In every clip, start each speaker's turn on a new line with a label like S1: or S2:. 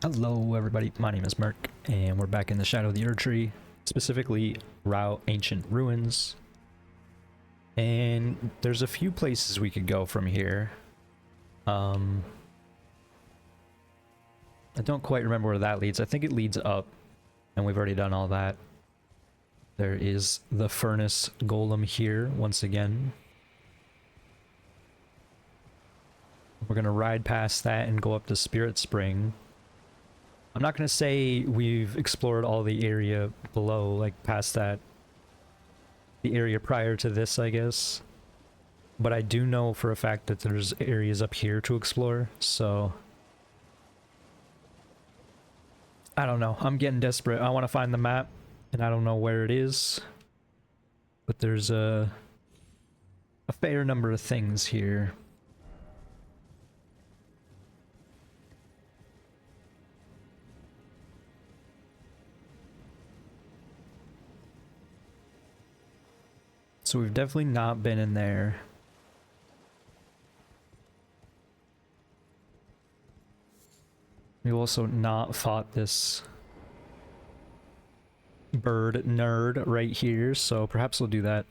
S1: Hello everybody, my name is Merc, and we're back in the shadow of the Erdtree, specifically Rauh Ancient Ruins. And there's a few places we could go from here. I don't quite remember where that leads. I think it leads up, and we've already done all that. There is the furnace golem here, once again. We're gonna ride past that and go up to Spirit Spring. I'm not going to say we've explored all the area below, like past that. The area prior to this, I guess. But I do know for a fact that there's areas up here to explore, so... I don't know. I'm getting desperate. I want to find the map, and I don't know where it is. But there's a fair number of things here. So we've definitely not been in there. We've also not fought this bird nerd right here, so perhaps we'll do that.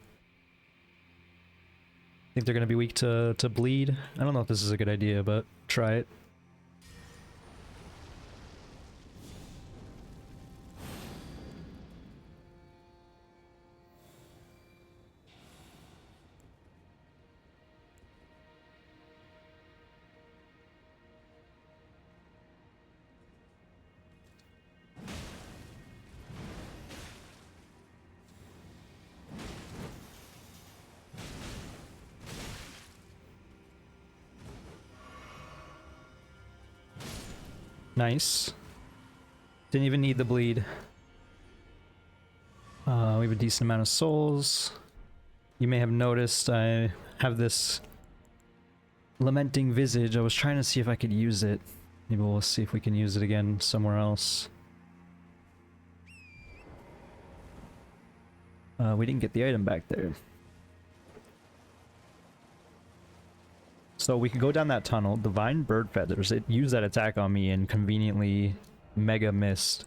S1: Think they're gonna be weak to bleed? I don't know if this is a good idea, but try it. Nice. Didn't even need the bleed. We have a decent amount of souls. You may have noticed I have this lamenting visage. I was trying to see if I could use it. Maybe we'll see if we can use it again somewhere else. We didn't get the item back there. So we could go down that tunnel. Divine Bird Feathers. It used that attack on me and conveniently mega missed.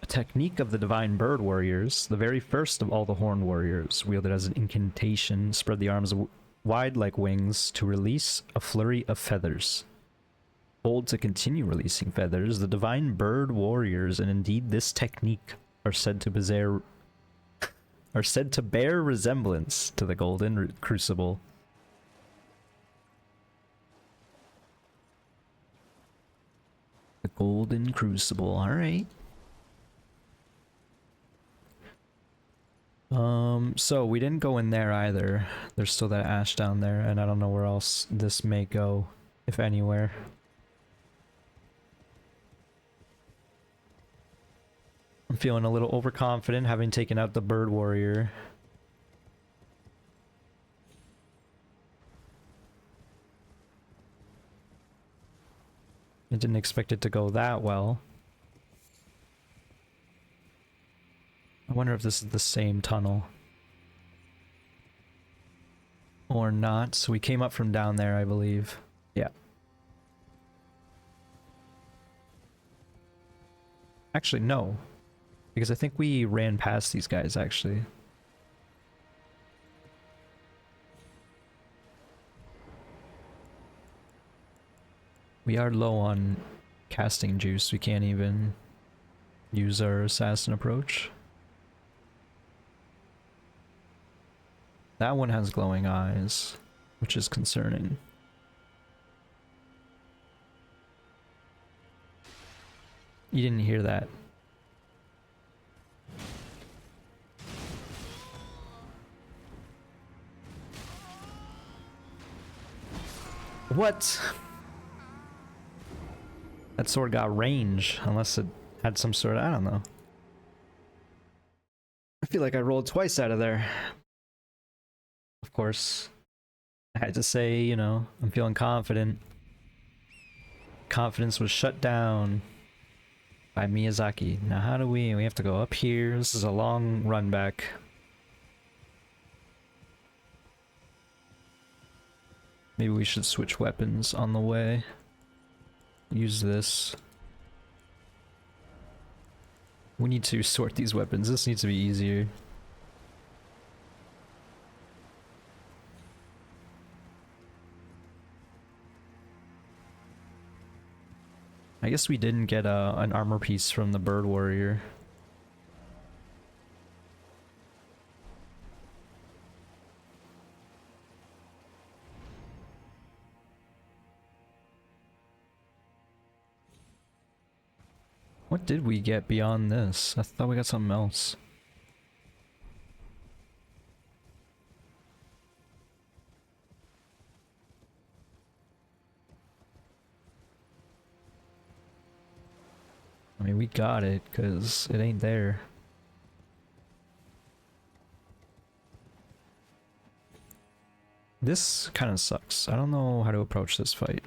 S1: A technique of the Divine Bird Warriors. The very first of all the Horned Warriors. Wielded as an incantation. Spread the arms wide like wings to release a flurry of feathers. Hold to continue releasing feathers. The Divine Bird Warriors, and indeed this technique, are said to bear resemblance to the Golden Crucible. The Golden Crucible, alright. So we didn't go in there either. There's still that ash down there, and I don't know where else this may go, if anywhere. I'm feeling a little overconfident having taken out the Bird Warrior. I didn't expect it to go that well. I wonder if this is the same tunnel. Or not. So we came up from down there, I believe. Yeah. Actually, no. Because I think we ran past these guys, actually. We are low on casting juice. We can't even use our assassin approach. That one has glowing eyes, which is concerning. You didn't hear that. What? That sword got range, unless it had some sort of, I don't know. I feel like I rolled twice out of there. Of course, I had to say, you know, I'm feeling confident. Confidence was shut down by Miyazaki. Now how do we have to go up here. This is a long run back. Maybe we should switch weapons on the way. use this. We need to sort these weapons. This needs to be easier. I guess we didn't get an armor piece from the bird warrior. What did we get beyond this? I thought we got something else. I mean, we got it, because it ain't there. This kind of sucks. I don't know how to approach this fight.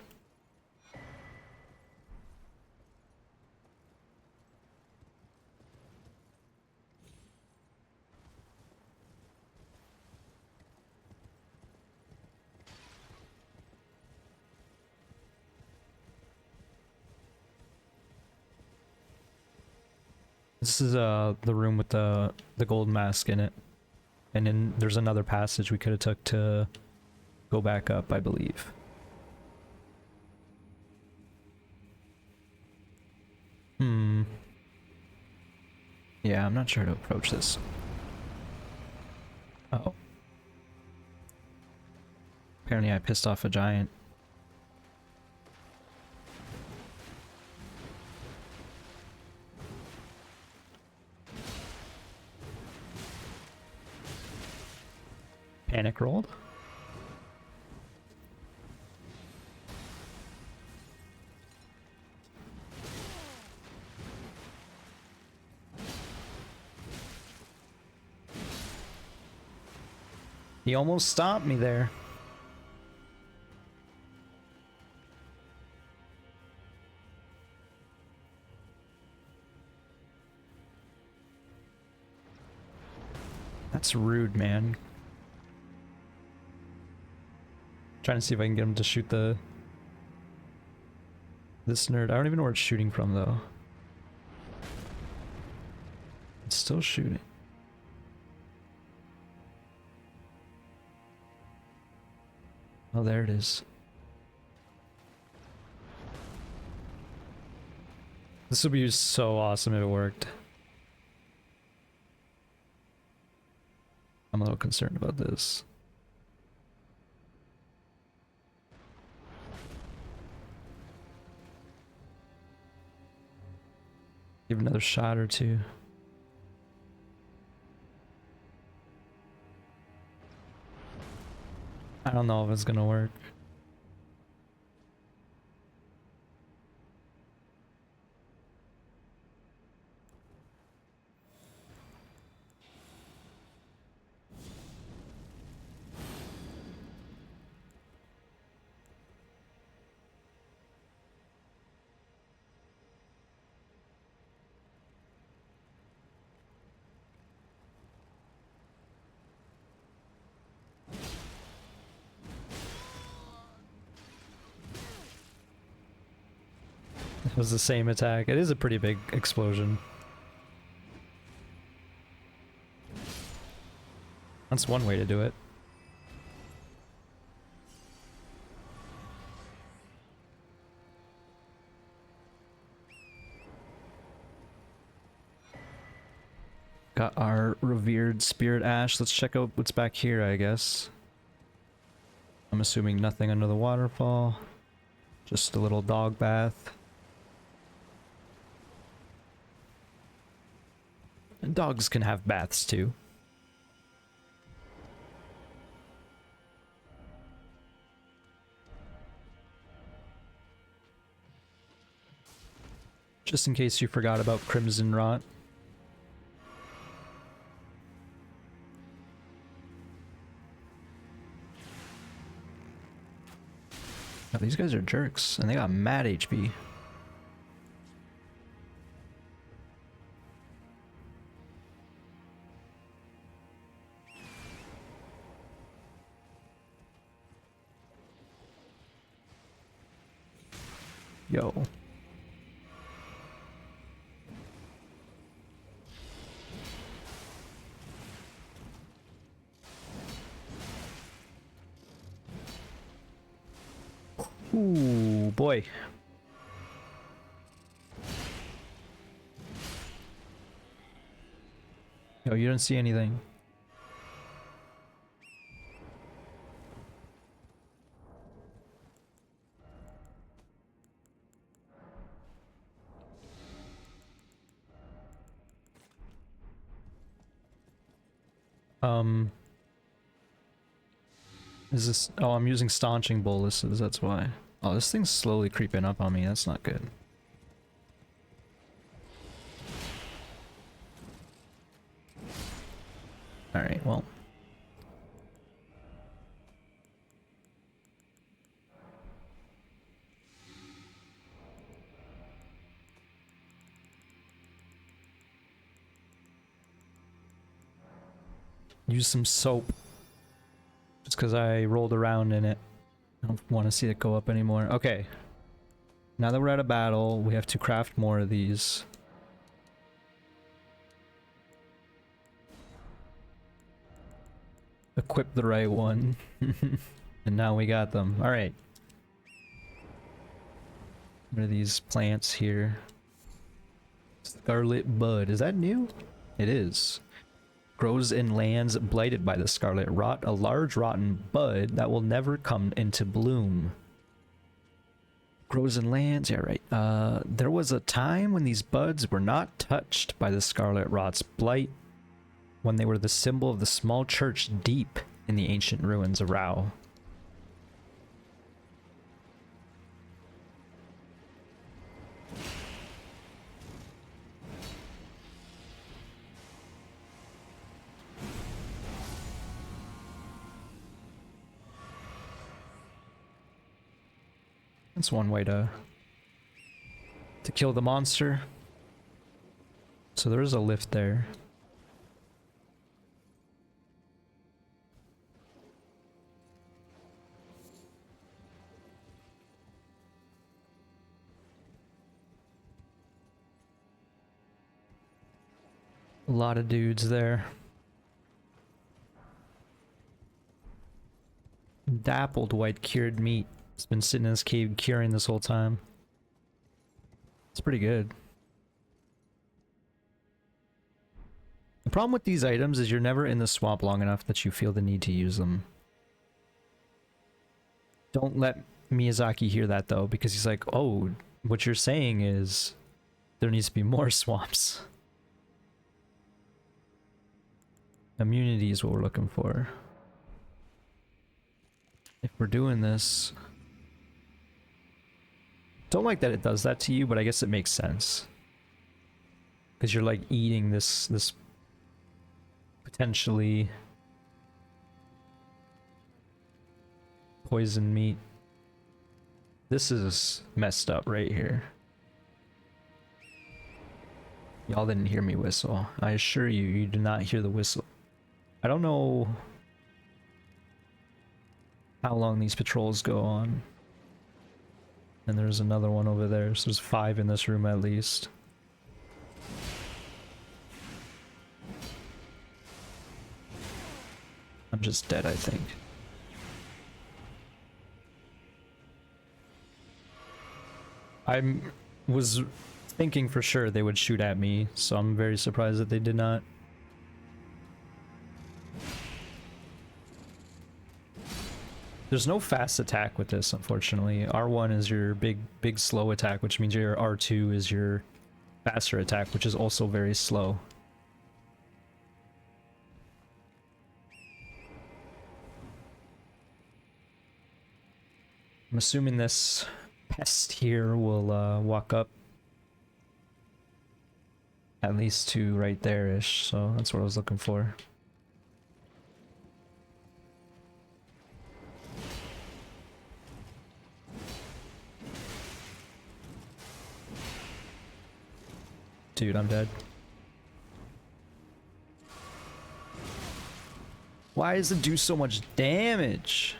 S1: This is the room with the gold mask in it. And then there's another passage we could have took to go back up, I believe. Yeah, I'm not sure how to approach this. Uh-oh. Apparently I pissed off a giant. Panic rolled? He almost stopped me there. That's rude, man. Trying to see if I can get him to shoot this nerd. I don't even know where it's shooting from though. It's still shooting. Oh, there it is. This would be so awesome if it worked. I'm a little concerned about this. Give another shot or two. I don't know if it's gonna work. It was the same attack. It is a pretty big explosion. That's one way to do it. Got our revered spirit ash. Let's check out what's back here, I guess. I'm assuming nothing under the waterfall. Just a little dog bath. And dogs can have baths too. Just in case you forgot about Crimson Rot. Now, these guys are jerks, and they got mad HP. Yo. Ooh, boy. Yo, you don't see anything. Is this... Oh, I'm using staunching boluses, that's why. Oh, this thing's slowly creeping up on me, that's not good. Alright, well. Use some soap. Just because I rolled around in it. I don't want to see it go up anymore. Okay. Now that we're at a battle, we have to craft more of these. Equip the right one. And now we got them. Alright. What are these plants here? Scarlet bud. Is that new? It is. Grows in lands blighted by the scarlet rot, a large rotten bud that will never come into bloom. Grows in lands, yeah, right. There was a time when these buds were not touched by the scarlet rot's blight, when they were the symbol of the small church deep in the ancient ruins of Rauh. That's one way to kill the monster. So there is a lift there. A lot of dudes there. Dappled white cured meat. It's been sitting in this cave curing this whole time. It's pretty good. The problem with these items is you're never in the swamp long enough that you feel the need to use them. Don't let Miyazaki hear that though, because he's like, oh, what you're saying is there needs to be more swamps. Immunity is what we're looking for. If we're doing this... Don't like that it does that to you, but I guess it makes sense. Because you're like eating this potentially poison meat. This is messed up right here. Y'all didn't hear me whistle. I assure you, you did not hear the whistle. I don't know how long these patrols go on. And there's another one over there, so there's 5 in this room at least. I'm just dead, I think. I was thinking for sure they would shoot at me, so I'm very surprised that they did not. There's no fast attack with this, unfortunately. R1 is your big slow attack, which means your R2 is your faster attack, which is also very slow. I'm assuming this pest here will walk up at least to right there-ish, so that's what I was looking for. Dude, I'm dead. Why does it do so much damage?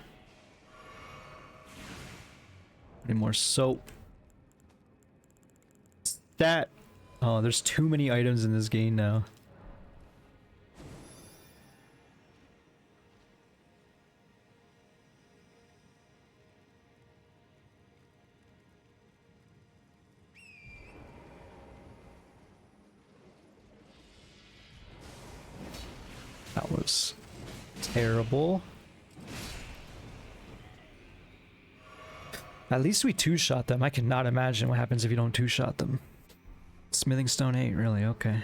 S1: Need more soap. that. Oh, there's too many items in this game now. That was terrible. At least we two-shot them. I cannot imagine what happens if you don't two-shot them. Smithing Stone 8, really? Okay.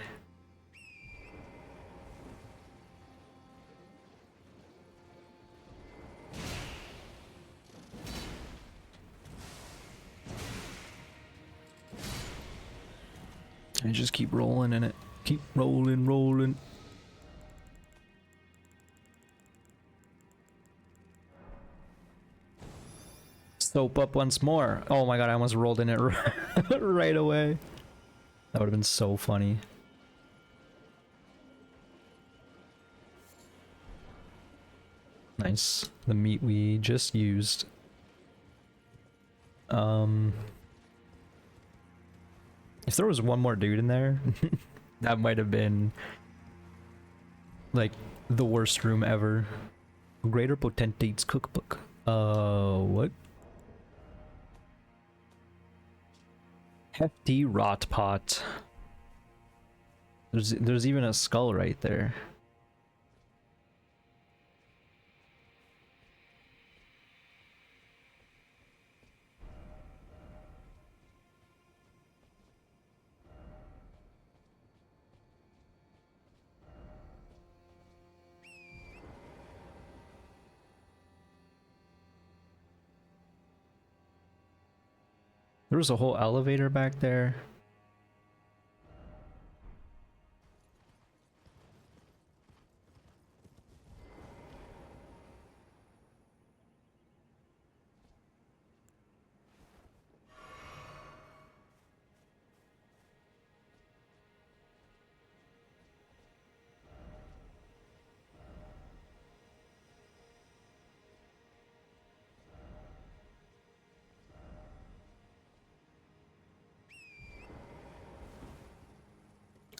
S1: I just keep rolling in it. Keep rolling, rolling. Soap up once more. Oh my god, I almost rolled in it right away. That would have been so funny. Nice. The meat we just used. If there was one more dude in there, that might have been like the worst room ever. Greater Potentate's cookbook. What? Hefty rot pot. There's even a skull right there. There was a whole elevator back there.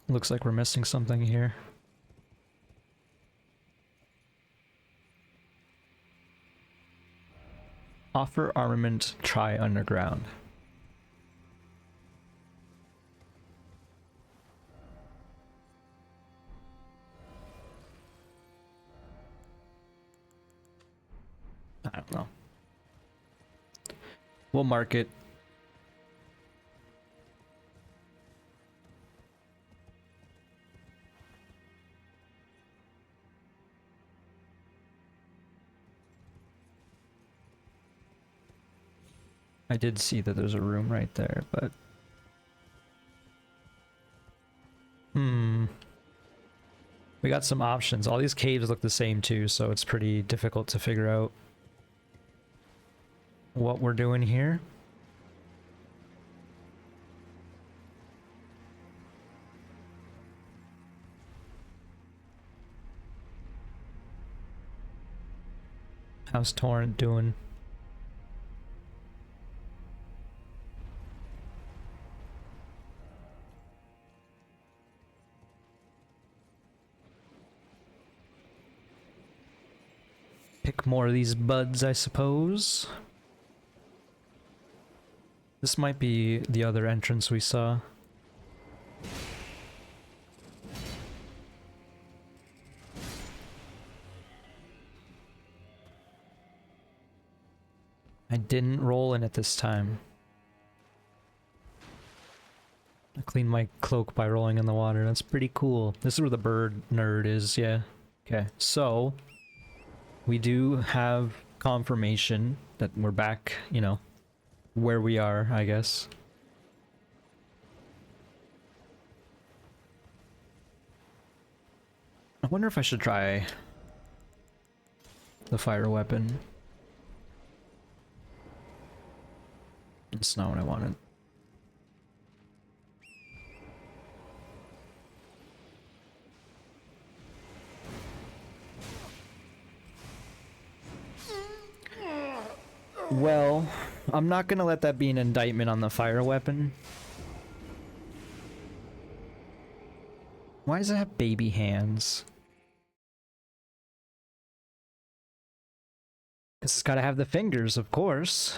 S1: Looks like we're missing something here. Offer armament, try underground. I don't know. We'll mark it. I did see that there's a room right there, but... We got some options. All these caves look the same too, so it's pretty difficult to figure out what we're doing here. How's Torrent doing? Pick more of these buds, I suppose. This might be the other entrance we saw. I didn't roll in it this time. I cleaned my cloak by rolling in the water. That's pretty cool. This is where the bird nerd is, yeah. Okay, so... we do have confirmation that we're back, you know, where we are, I guess. I wonder if I should try the fire weapon. It's not what I wanted. Well, I'm not gonna let that be an indictment on the fire weapon. Why does it have baby hands? This has got to have the fingers, of course.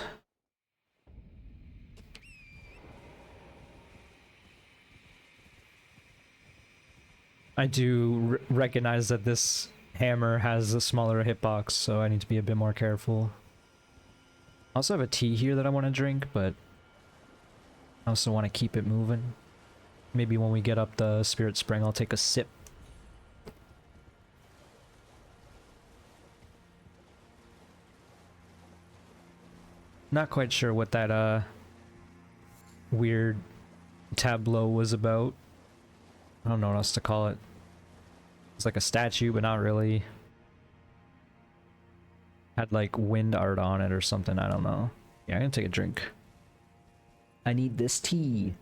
S1: I do recognize that this hammer has a smaller hitbox, so I need to be a bit more careful. I also have a tea here that I want to drink, but I also want to keep it moving. Maybe when we get up the spirit spring, I'll take a sip. Not quite sure what that weird tableau was about. I don't know what else to call it. It's like a statue, but not really. Had like wind art on it or something, I don't know. Yeah, I'm gonna take a drink. I need this tea.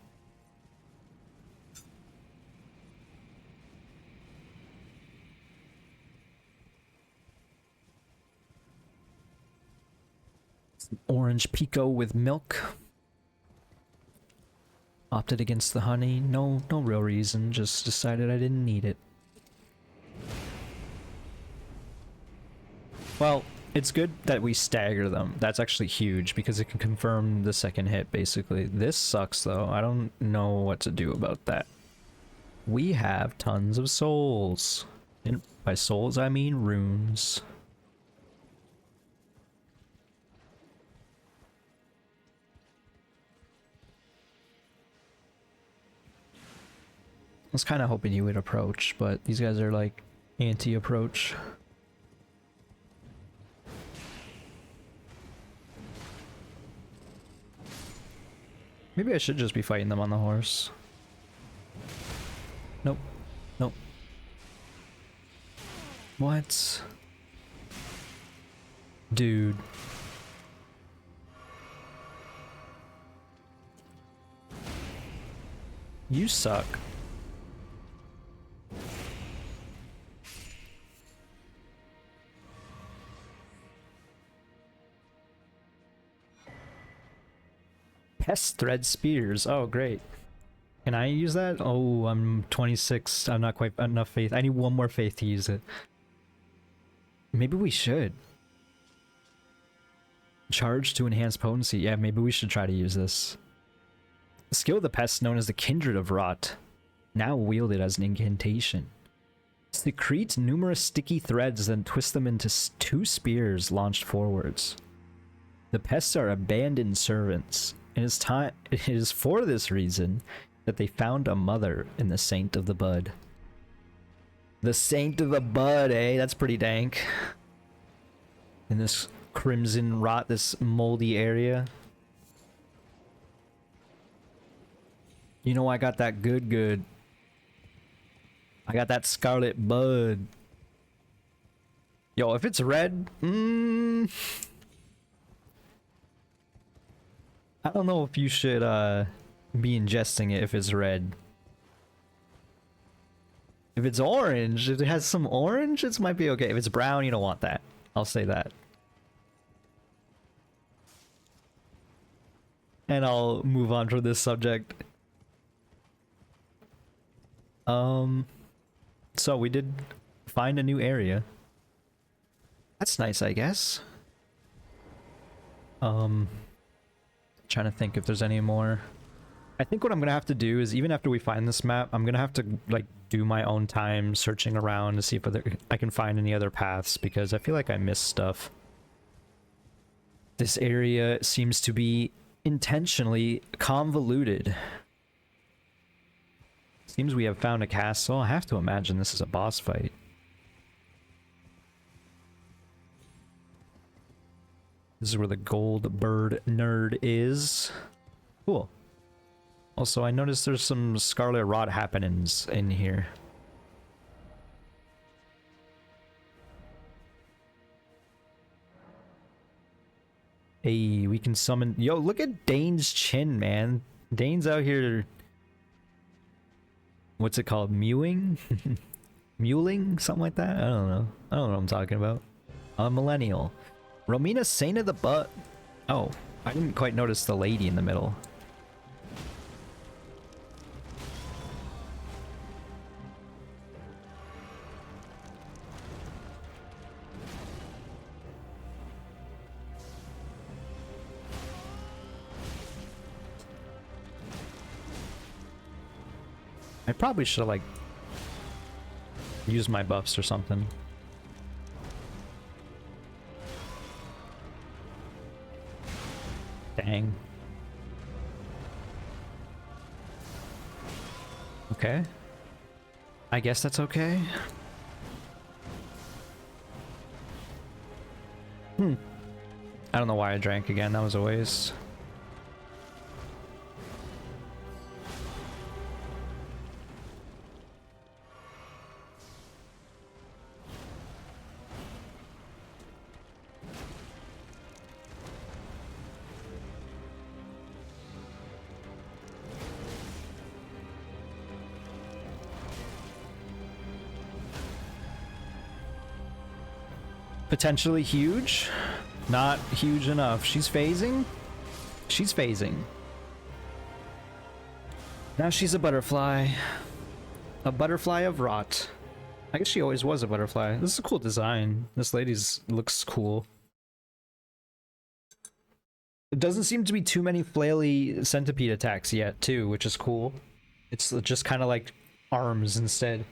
S1: Some orange pico with milk. Opted against the honey. No real reason, just decided I didn't need it. Well, it's good that we stagger them. That's actually huge because it can confirm the second hit, basically. This sucks, though. I don't know what to do about that. We have tons of souls. And by souls, I mean runes. I was kind of hoping you would approach, but these guys are like anti-approach. Maybe I should just be fighting them on the horse. Nope. Nope. What? Dude. You suck. Pest thread spears. Oh, great. Can I use that? Oh, I'm 26. I'm not quite enough faith. I need one more faith to use it. Maybe we should. Charge to enhance potency. Yeah, maybe we should try to use this. The skill of the pest known as the Kindred of Rot. Now wielded as an incantation. Secrete numerous sticky threads, then twist them into 2 spears launched forwards. The pests are abandoned servants. It is for this reason that they found a mother in the Saint of the Bud. The Saint of the Bud, eh? That's pretty dank. In this crimson rot, this moldy area. You know I got that good. I got that scarlet bud. Yo, if it's red, I don't know if you should be ingesting it if it's red. If it's orange, if it has some orange, it might be okay. If it's brown, you don't want that. I'll say that. And I'll move on from this subject. So we did find a new area. That's nice, I guess. Trying to think if there's any more. I think what I'm gonna have to do is, even after we find this map, I'm gonna have to like do my own time searching around to see if I can find any other paths, because I feel like I missed stuff. This area seems to be intentionally convoluted. Seems we have found a castle. I have to imagine this is a boss fight. This is where the gold bird nerd is. Cool. Also, I noticed there's some scarlet rot happenings in here. Hey, we can summon... Yo, look at Dane's chin, man. Dane's out here... What's it called? Mewing? Mewling? Something like that? I don't know. I don't know what I'm talking about. A millennial. Romina, Saint of the Butt. Oh, I didn't quite notice the lady in the middle. I probably should have like used my buffs or something. Dang. Okay. I guess that's okay. I don't know why I drank again. That was a waste. Potentially huge. Not huge enough. She's phasing. She's phasing. Now she's a butterfly. A butterfly of rot. I guess she always was a butterfly. This is a cool design. This lady's looks cool. It doesn't seem to be too many flaily centipede attacks yet, too, which is cool. It's just kind of like arms instead.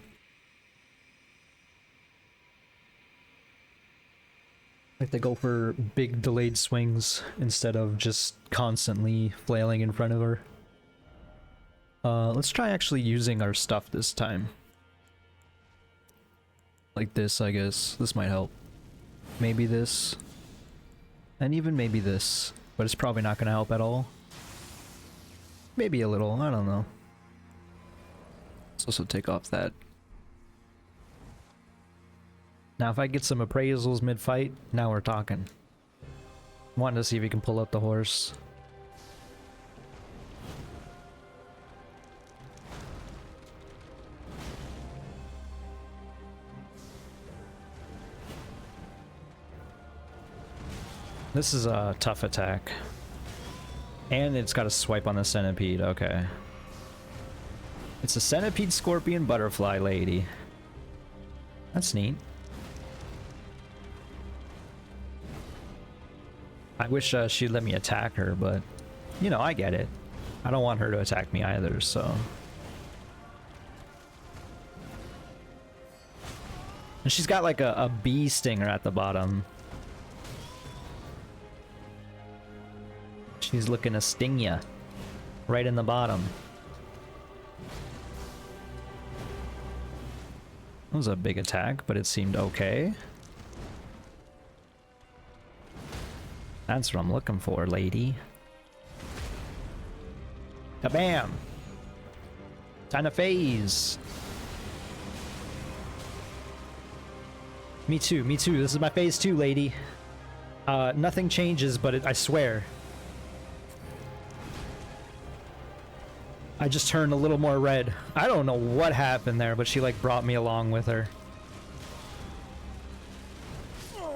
S1: Like they go for big delayed swings instead of just constantly flailing in front of her. Let's try actually using our stuff this time. Like this, I guess. This might help. Maybe this. And even maybe this. But it's probably not going to help at all. Maybe a little, I don't know. Let's also take off that. Now if I get some appraisals mid-fight, now we're talking. Wanting to see if he can pull up the horse. This is a tough attack. And it's got a swipe on the centipede, okay. It's a centipede scorpion butterfly lady. That's neat. I wish she'd let me attack her, but, you know, I get it. I don't want her to attack me either, so... And she's got like a bee stinger at the bottom. She's looking to sting ya. Right in the bottom. That was a big attack, but it seemed okay. That's what I'm looking for, lady. Kabam! Time to phase! Me too, me too. This is my phase 2, lady. Nothing changes, but I swear. I just turned a little more red. I don't know what happened there, but she like brought me along with her.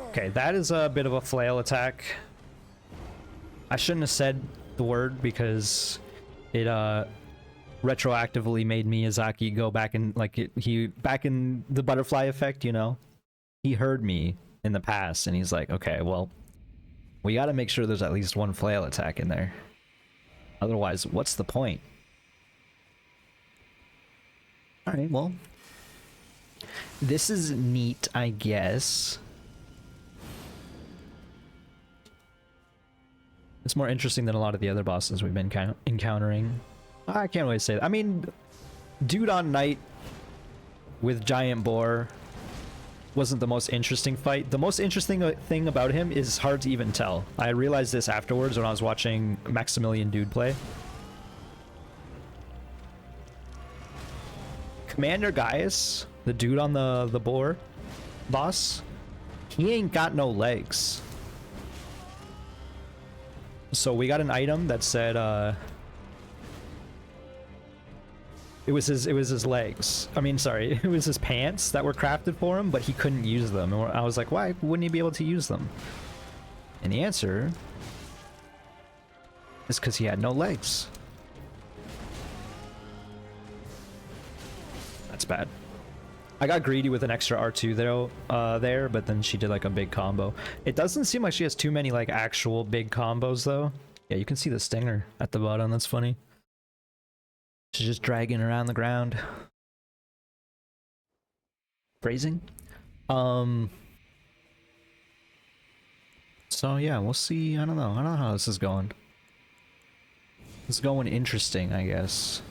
S1: Okay, that is a bit of a flail attack. I shouldn't have said the word because it retroactively made Miyazaki go back in back in the butterfly effect, you know. He heard me in the past and he's like, okay, well, we got to make sure there's at least one flail attack in there. Otherwise, what's the point? All right, well, this is neat, I guess. It's more interesting than a lot of the other bosses we've been encountering. I can't really say that. I mean, dude on Knight with Giant Boar wasn't the most interesting fight. The most interesting thing about him is hard to even tell. I realized this afterwards when I was watching Maximilian Dude play. Commander Gaius, the dude on the boar boss, he ain't got no legs. So we got an item that said it was his legs. I mean, sorry, it was his pants that were crafted for him, but he couldn't use them. And I was like, why wouldn't he be able to use them? And the answer is because he had no legs. That's bad. I got greedy with an extra R2 there, but then she did like a big combo. It doesn't seem like she has too many like actual big combos though. Yeah, you can see the stinger at the bottom. That's funny. She's just dragging around the ground. Phrasing? So yeah, we'll see. I don't know. I don't know how this is going. It's going interesting, I guess.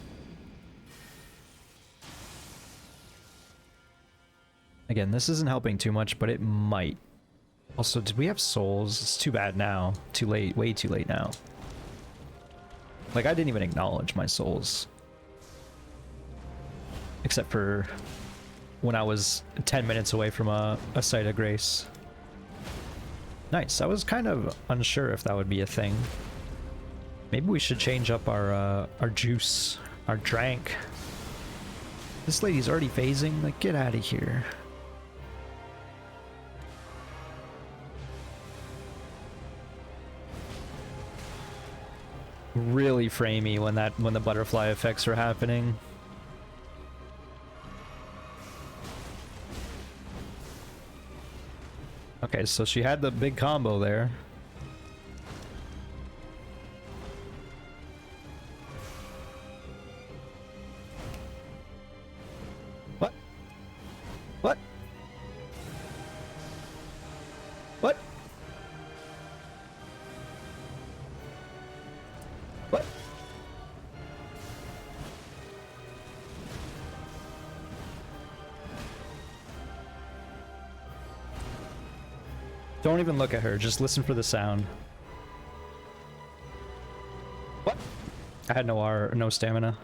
S1: Again, this isn't helping too much, but it might. Also, did we have souls? It's too bad now. Too late. Way too late now. Like, I didn't even acknowledge my souls. Except for when I was 10 minutes away from a site of grace. Nice. I was kind of unsure if that would be a thing. Maybe we should change up our juice, our drank. This lady's already phasing. Like, get out of here. Really framey when the butterfly effects were happening. Okay, so she had the big combo there. What? What? What? What? Don't even look at her, just listen for the sound. What? I had no stamina.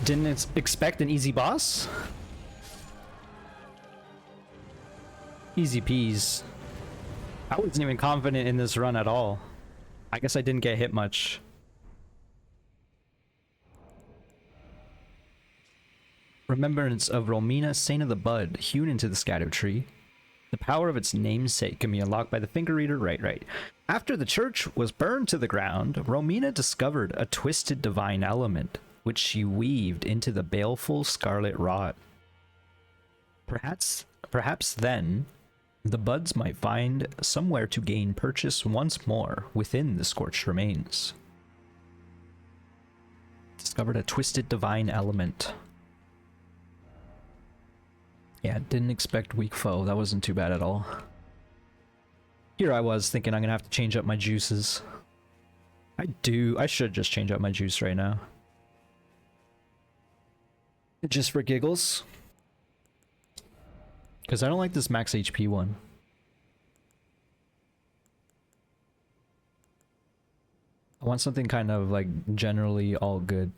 S1: Didn't expect an easy boss? Easy peas. I wasn't even confident in this run at all. I guess I didn't get hit much. Remembrance of Romina, Saint of the Bud, hewn into the scatter tree. The power of its namesake can be unlocked by the finger reader. Right. After the church was burned to the ground, Romina discovered a twisted divine element, which she weaved into the baleful scarlet rot. Perhaps then, the buds might find somewhere to gain purchase once more within the scorched remains. Discovered a twisted divine element. Yeah, didn't expect weak foe. That wasn't too bad at all. Here I was thinking I'm gonna have to change up my juices. I should just change up my juice right now. Just for giggles. Because I don't like this max HP one. I want something kind of like generally all good.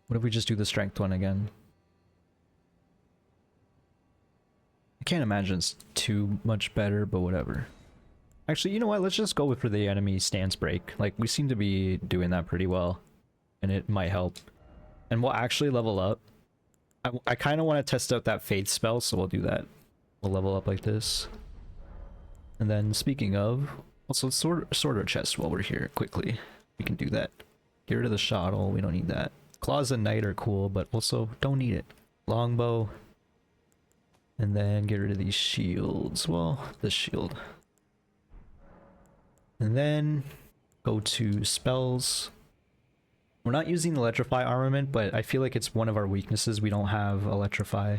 S1: What if we just do the strength one again? I can't imagine it's too much better, but whatever. Actually, you know what? Let's just go for the enemy stance break. Like, we seem to be doing that pretty well. And it might help. And we'll actually level up. I kind of want to test out that faith spell, so we'll do that. We'll level up like this. And then, speaking of, also sort our chest while we're here, quickly. We can do that. Get rid of the shottle, we don't need that. Claws and Knight are cool, but also don't need it. Longbow. And then get rid of these shields. Well, this shield. And then go to spells. We're not using the Electrify armament, but I feel like it's one of our weaknesses. We don't have Electrify.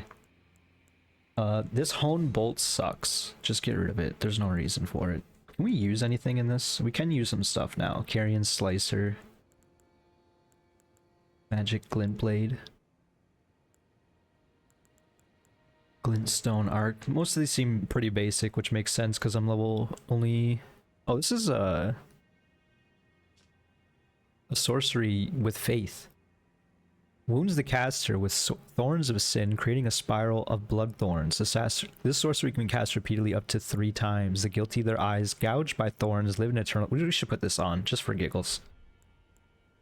S1: This Hone Bolt sucks. Just get rid of it. There's no reason for it. Can we use anything in this? We can use some stuff now. Carrion Slicer. Magic Glint Blade. Glintstone Arc. Most of these seem pretty basic, which makes sense because I'm level only... Oh, this is a sorcery with faith. Wounds the caster with thorns of sin, creating a spiral of blood thorns. This sorcery can be cast repeatedly up to 3 times. The guilty, their eyes gouged by thorns, live in eternal... We should put this on, just for giggles.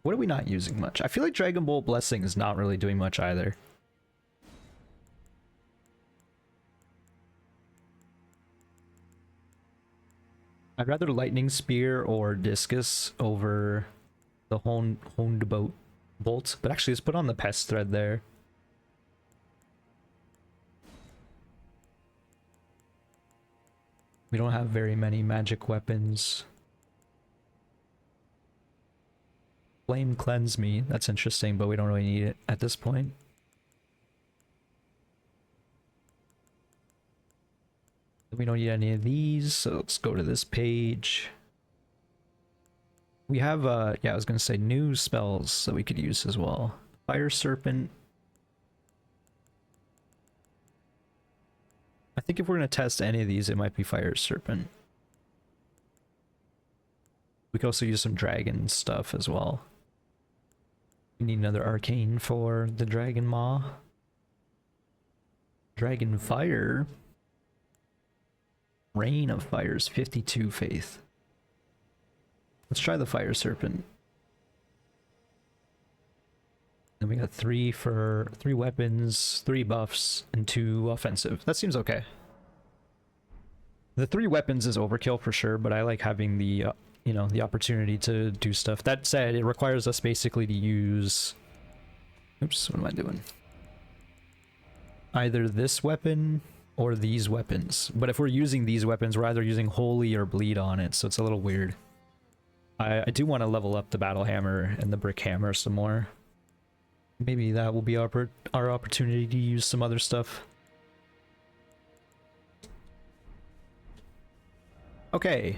S1: What are we not using much? I feel like Dragon Bolt Blessing is not really doing much either. I'd rather Lightning Spear or Discus over the honed boat. bolt. But actually, let's put on the pest thread there. We don't have very many magic weapons. Flame cleanse me. That's interesting, but we don't really need it at this point. We don't need any of these, so let's go to this page. We have, yeah, I was gonna say new spells that we could use as well. Fire Serpent. I think if we're gonna test any of these, it might be Fire Serpent. We could also use some dragon stuff as well. We need another arcane for the Dragon Maw. Dragon Fire. Rain of Fires, 52 faith. Let's try the Fire Serpent. Then we got 3 weapons, 3 buffs, and 2 offensive. That seems okay. The 3 weapons is overkill for sure, but I like having the, you know, the opportunity to do stuff. That said, it requires us basically to use... Oops, what am I doing? Either this weapon or these weapons. But if we're using these weapons, we're either using Holy or Bleed on it, so it's a little weird. I do want to level up the Battle Hammer and the Brick Hammer some more. Maybe that will be our opportunity to use some other stuff. Okay.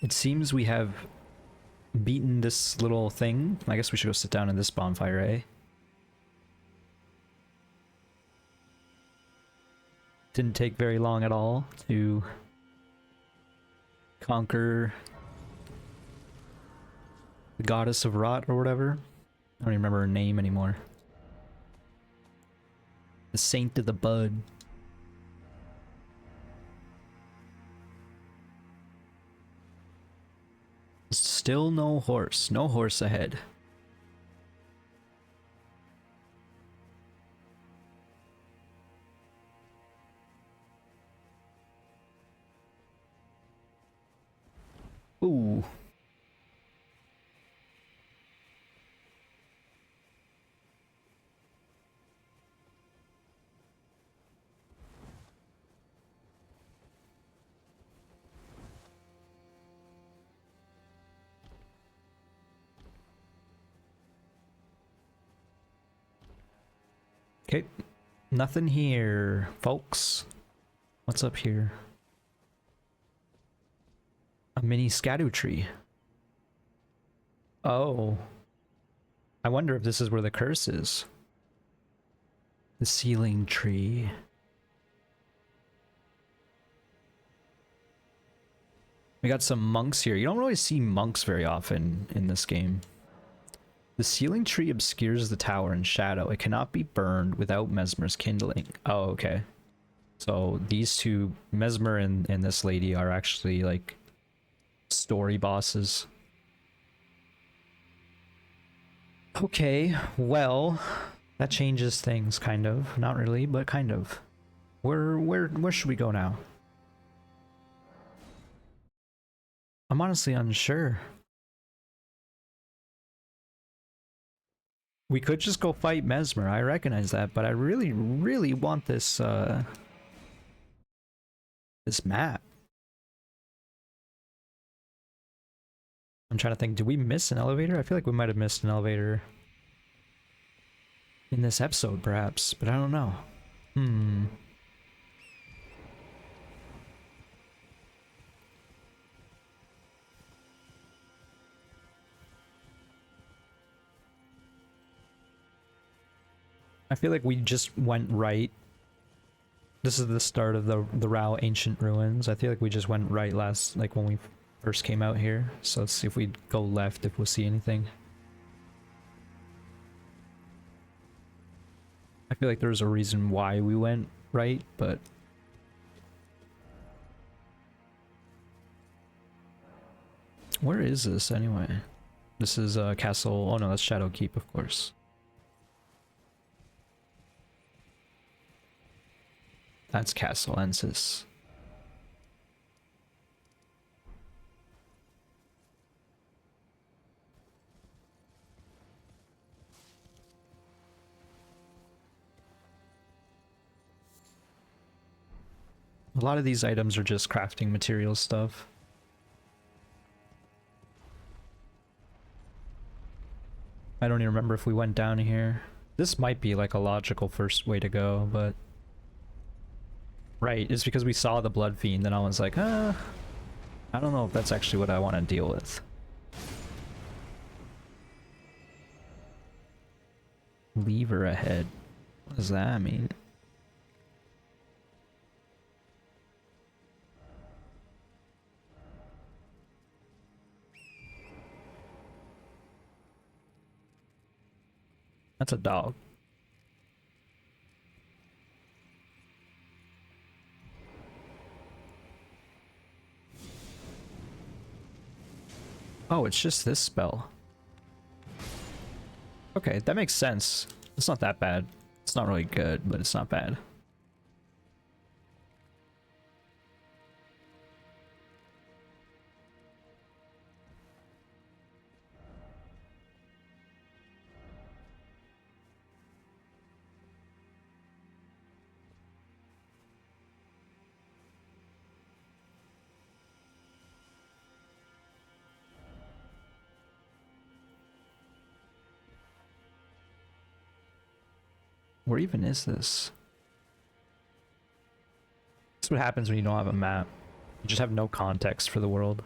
S1: It seems we have beaten this little thing. I guess we should go sit down in this bonfire, eh? Didn't take very long at all to conquer the goddess of rot or whatever. I don't even remember her name anymore. The Saint of the Bud. Still no horse. No horse ahead. Ooh. Okay. Nothing here, folks. What's up here? A mini Erdtree. Oh. I wonder if this is where the curse is. The Sealing Tree. We got some monks here. You don't really see monks very often in this game. The Sealing Tree obscures the tower in shadow. It cannot be burned without Mesmer's kindling. Oh, okay. So these two, Mesmer and this lady, are actually like story bosses. Okay, well, that changes things kind of. Not really, but kind of. Where should we go now? I'm honestly unsure. We could just go fight Mesmer, I recognize that, but I really, really want this, this map. I'm trying to think, did we miss an elevator? I feel like we might have missed an elevator in this episode, perhaps, but I don't know. I feel like we just went right. This is the start of the Rauh Ancient Ruins. I feel like we just went right last, like when we first came out here. So let's see if we go left, if we'll see anything. I feel like there's a reason why we went right, but... Where is this anyway? This is Castle... Oh no, that's Shadowkeep, of course. That's Castle Ensis. A lot of these items are just crafting material stuff. I don't even remember if we went down here. This might be like a logical first way to go, but... Right, it's because we saw the Blood Fiend, and I was like, I don't know if that's actually what I want to deal with. Lever ahead. What does that mean? That's a dog. Oh, it's just this spell. Okay, that makes sense. It's not that bad. It's not really good, but it's not bad. Where even is this? That's what happens when you don't have a map. You just have no context for the world.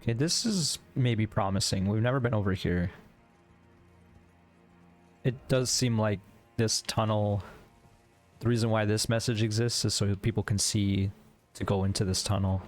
S1: Okay, this is maybe promising. We've never been over here. It does seem like this tunnel... The reason why this message exists is so people can see to go into this tunnel.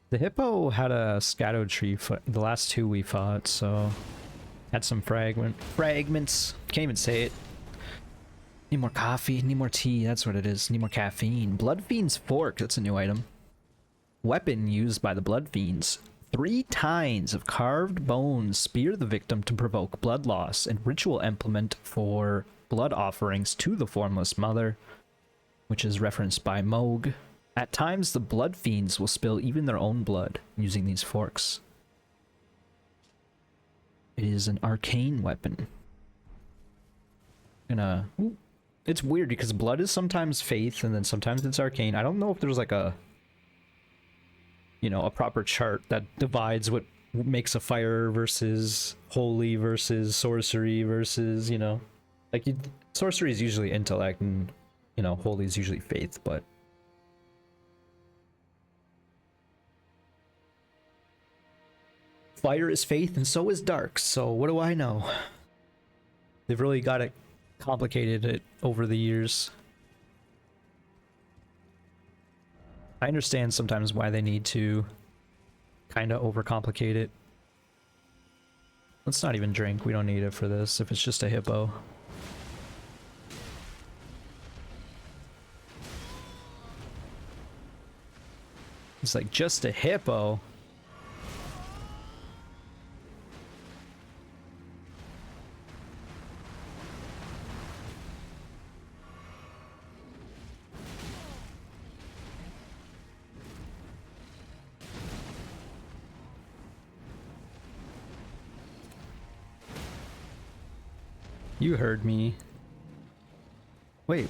S1: The hippo had a Erdtree the last two we fought, so had some fragments. Can't even say it. Need more coffee, need more tea, that's what it is. Need more caffeine. Blood Fiend's Fork, that's a new item. Weapon used by the Blood Fiends. 3 tines of carved bones spear the victim to provoke blood loss, and ritual implement for blood offerings to the Formless Mother, which is referenced by Moog. At times, the Blood Fiends will spill even their own blood using these forks. It is an arcane weapon. It's weird because blood is sometimes faith and then sometimes it's arcane. I don't know if there's like a, you know, a proper chart that divides what makes a fire versus holy versus sorcery versus, you know, like sorcery is usually intellect and, you know, holy is usually faith, but fire is faith and so is dark, so what do I know? They've really got it complicated over the years. I understand sometimes why they need to kind of overcomplicate it. Let's not even drink, we don't need it for this if it's just a hippo. It's like just a hippo. You heard me. Wait,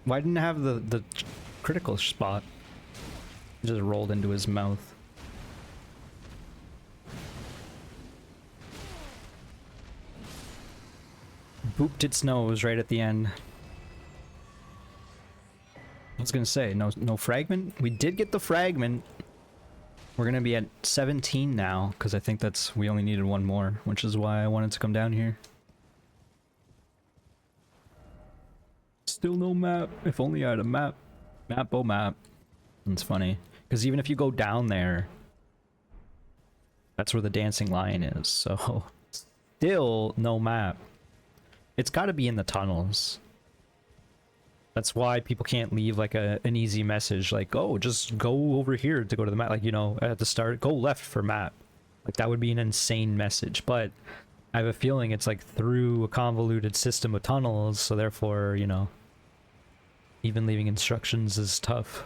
S1: why didn't I have the critical spot? It just rolled into his mouth. Booped its nose right at the end. I was gonna say, no fragment? We did get the fragment. We're gonna be at 17 now, because I think we only needed one more, which is why I wanted to come down here. Still no map. If only I had a map. Map, oh map. It's funny. Because even if you go down there, that's where the dancing lion is. So, still no map. It's got to be in the tunnels. That's why people can't leave like an easy message like, oh, just go over here to go to the map. Like, you know, at the start, go left for map. Like that would be an insane message, but I have a feeling it's like through a convoluted system of tunnels, so therefore, you know, even leaving instructions is tough.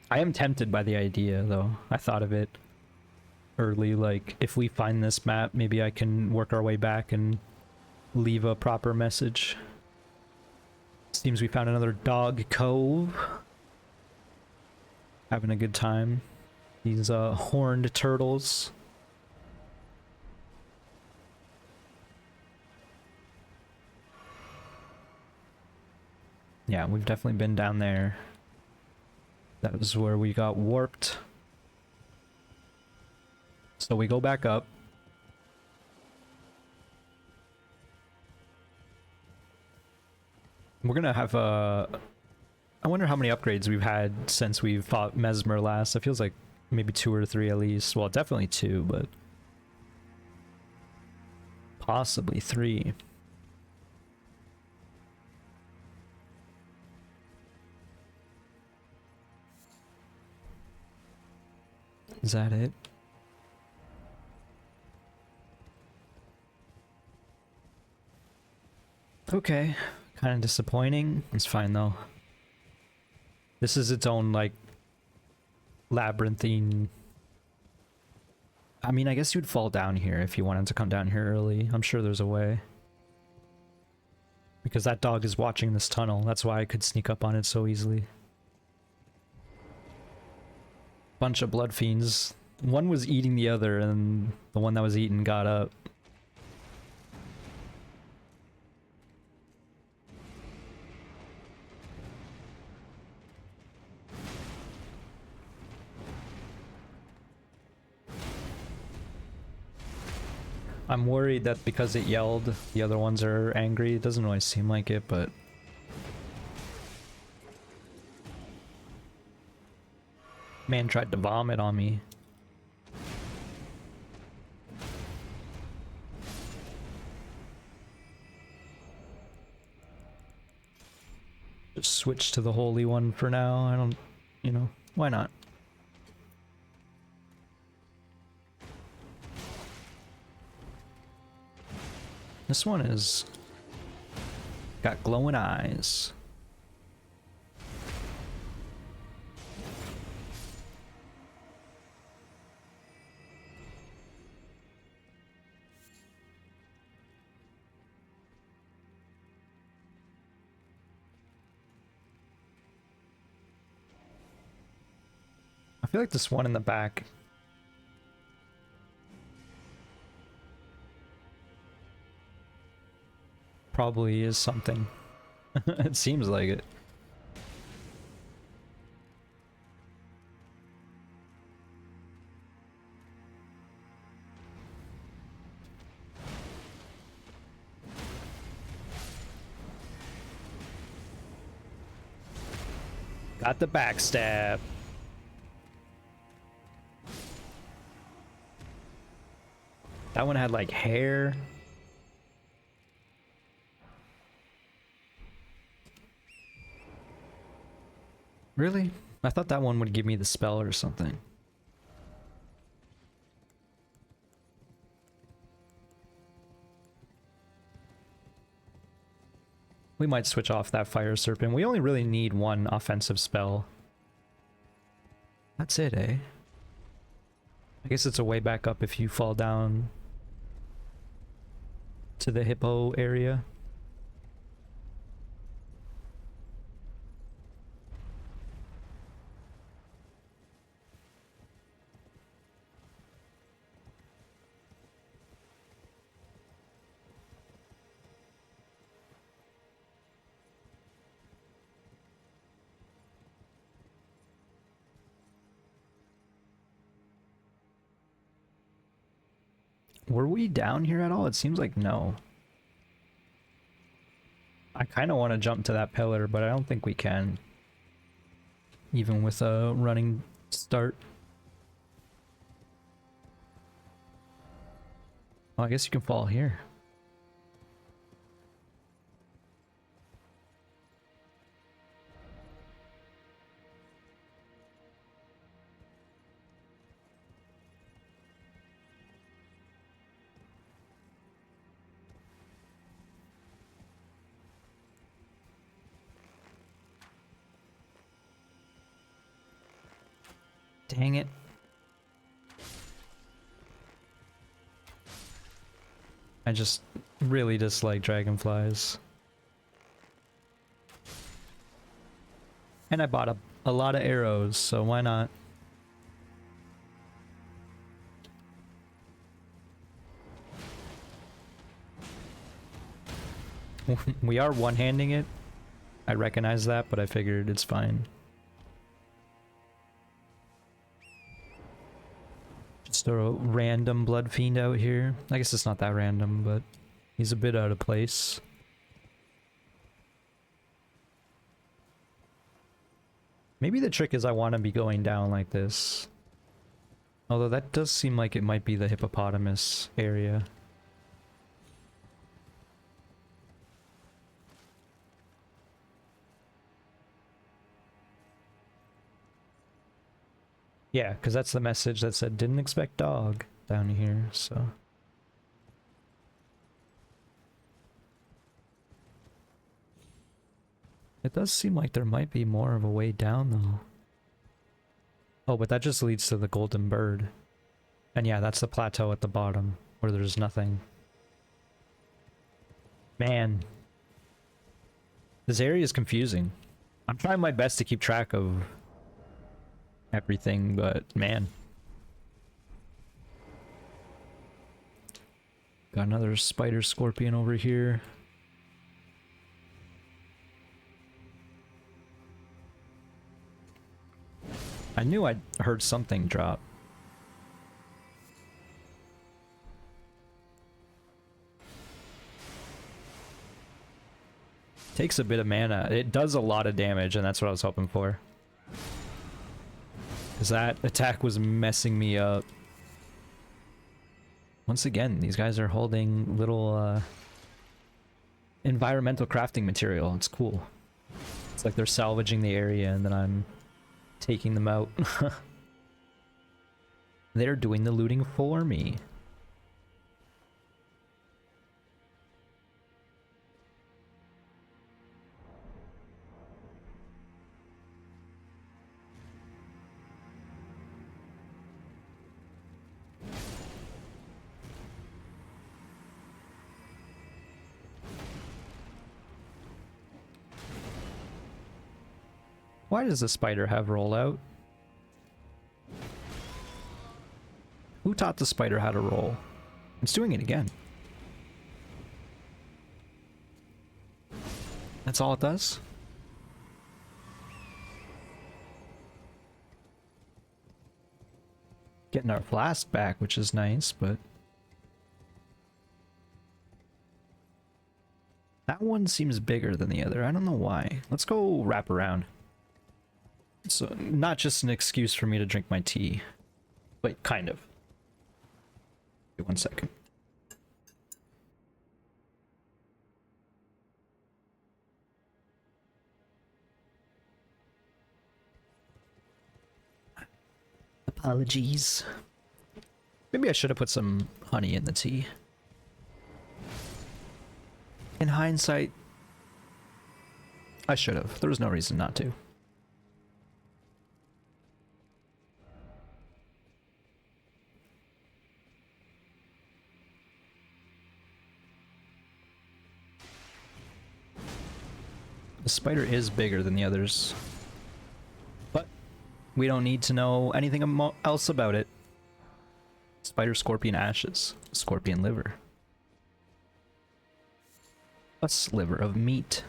S1: I am tempted by the idea though. I thought of it early, like if we find this map, maybe I can work our way back and leave a proper message. Seems we found another dog cove. Having a good time. These horned turtles. Yeah, we've definitely been down there. That was where we got warped. So we go back up. We're gonna have I wonder how many upgrades we've had since we've fought Mesmer last. It feels like maybe 2 or 3 at least. Well, definitely 2, but possibly 3. Is that it? Okay, kind of disappointing. It's fine though. This is its own, like, labyrinthine... I mean, I guess you'd fall down here if you wanted to come down here early. I'm sure there's a way. Because that dog is watching this tunnel. That's why I could sneak up on it so easily. Bunch of blood fiends. One was eating the other, and the one that was eaten got up. I'm worried that because it yelled, the other ones are angry. It doesn't always seem like it, but... Man tried to vomit on me. Just switch to the holy one for now. I don't... you know, why not? This one is... got glowing eyes. I feel like this one in the back probably is something. It seems like it. Got the backstab. That one had like hair. Really? I thought that one would give me the spell or something. We might switch off that fire serpent. We only really need one offensive spell. That's it, eh? I guess it's a way back up if you fall down to the hippo area. Were we down here at all? It seems like no. I kind of want to jump to that pillar, but I don't think we can. Even with a running start. Well, I guess you can fall here. Dang it. I just really dislike dragonflies. And I bought a lot of arrows, so why not? We are one-handing it. I recognize that, but I figured it's fine. Just a random blood fiend out here. I guess it's not that random, but he's a bit out of place. Maybe the trick is I want to be going down like this. Although that does seem like it might be the hippopotamus area. Yeah, because that's the message that said didn't expect dog down here, so. It does seem like there might be more of a way down though. Oh, but that just leads to the golden bird. And yeah, that's the plateau at the bottom where there's nothing. Man. This area is confusing. I'm trying my best to keep track of everything, but man. Got another spider scorpion over here. I knew I'd heard something drop. Takes a bit of mana. It does a lot of damage, and that's what I was hoping for. Because that attack was messing me up. Once again, these guys are holding little environmental crafting material. It's cool. It's like they're salvaging the area and then I'm taking them out. They're doing the looting for me. Why does the spider have rollout? Who taught the spider how to roll? It's doing it again. That's all it does? Getting our flask back, which is nice, but... that one seems bigger than the other. I don't know why. Let's go wrap around. So, not just an excuse for me to drink my tea. But kind of. Wait 1 second. Apologies. Maybe I should have put some honey in the tea. In hindsight, I should have. There was no reason not to. The spider is bigger than the others, but we don't need to know anything else about it. Spider scorpion ashes, scorpion liver, a sliver of meat.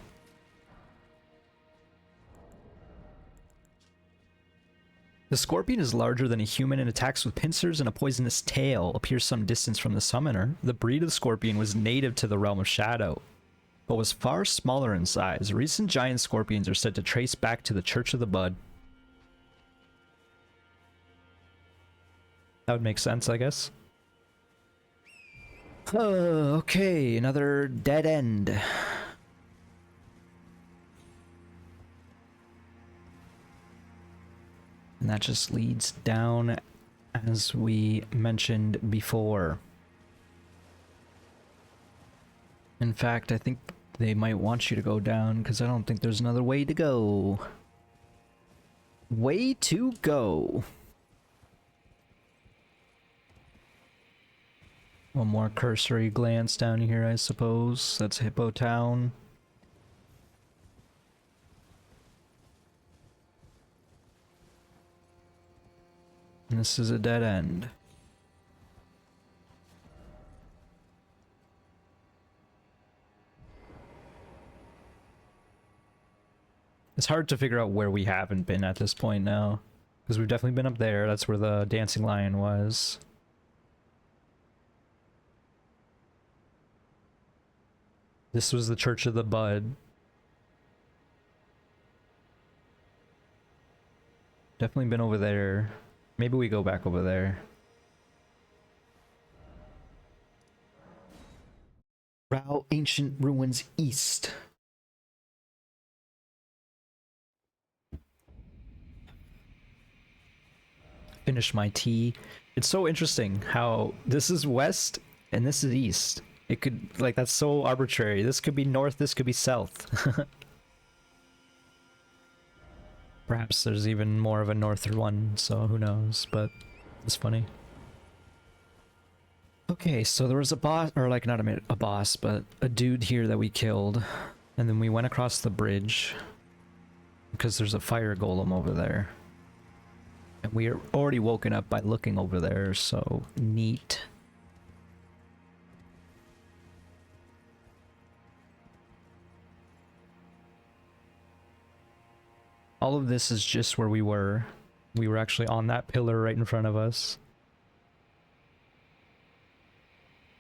S1: The scorpion is larger than a human and attacks with pincers, and a poisonous tail appears some distance from the summoner. The breed of the scorpion was native to the realm of shadow, but was far smaller in size. Recent giant scorpions are said to trace back to the Church of the Bud. That would make sense, I guess. Okay, another dead end. And that just leads down, as we mentioned before. In fact, I think they might want you to go down, because I don't think there's another way to go. Way to go. One more cursory glance down here, I suppose. That's Hippo Town. And this is a dead end. It's hard to figure out where we haven't been at this point now. Because we've definitely been up there. That's where the dancing lion was. This was the Church of the Bud. Definitely been over there. Maybe we go back over there. Rauh Ancient Ruins East. Finish my tea. It's so interesting how this is west and this is east. It could, like, that's so arbitrary. This could be north, this could be south. Perhaps there's even more of a northern one, so who knows, but it's funny. Okay, so there was a boss, or like not a boss, but a dude here that we killed. And then we went across the bridge because there's a fire golem over there. And we are already woken up by looking over there, so neat. All of this is just where we were. We were actually on that pillar right in front of us.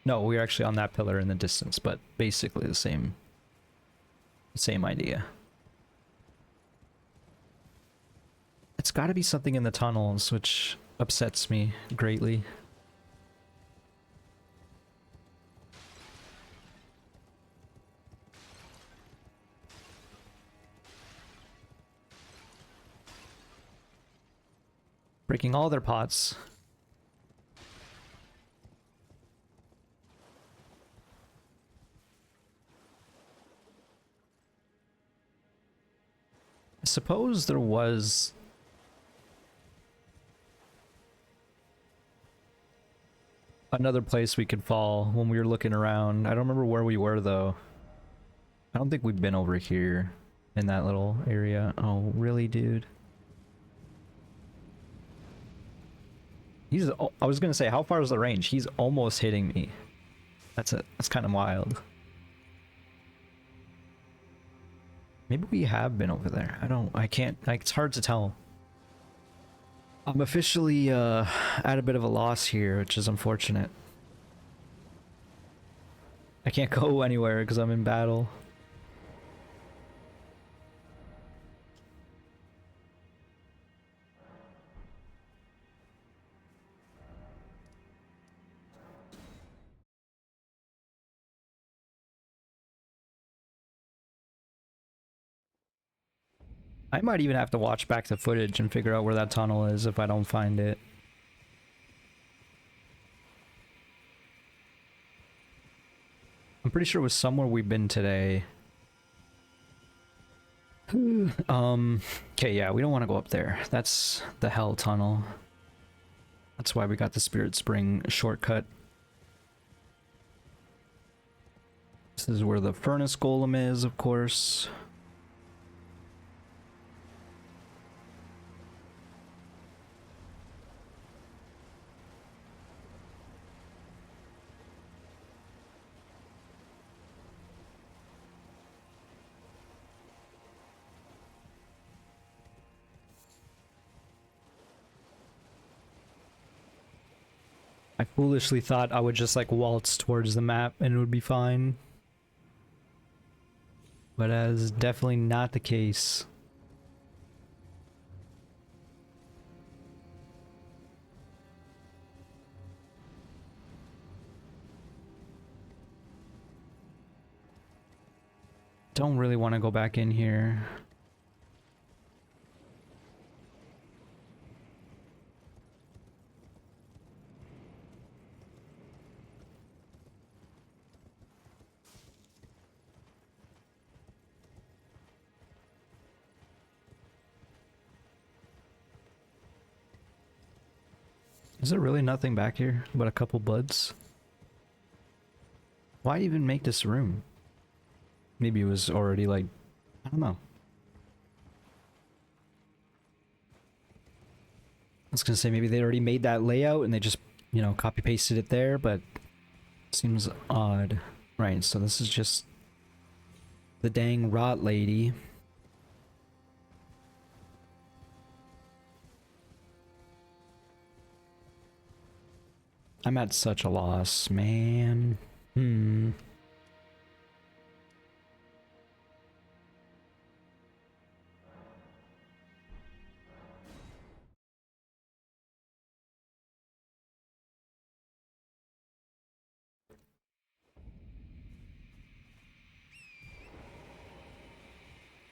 S1: No, we were actually on that pillar in the distance, but basically the same idea. It's got to be something in the tunnels, which upsets me greatly. Breaking all their pots. I suppose there was another place we could fall when we were looking around. I don't remember where we were though. I don't think we've been over here in that little area. Oh, really, dude? I was gonna say, how far is the range? He's almost hitting me. That's kind of wild. Maybe we have been over there. I can't, like, it's hard to tell. I'm officially at a bit of a loss here, which is unfortunate. I can't go anywhere because I'm in battle. I might even have to watch back the footage and figure out where that tunnel is if I don't find it. I'm pretty sure it was somewhere we've been today. Okay, yeah, we don't want to go up there. That's the hell tunnel. That's why we got the Spirit Spring shortcut. This is where the furnace golem is, of course. I foolishly thought I would just like waltz towards the map and it would be fine. But that is definitely not the case. Don't really want to go back in here. Is there really nothing back here but a couple buds? Why even make this room? Maybe it was already like, I don't know. I was gonna say maybe they already made that layout and they just, you know, copy pasted it there, but seems odd. Right, so this is just the dang rot lady. I'm at such a loss, man.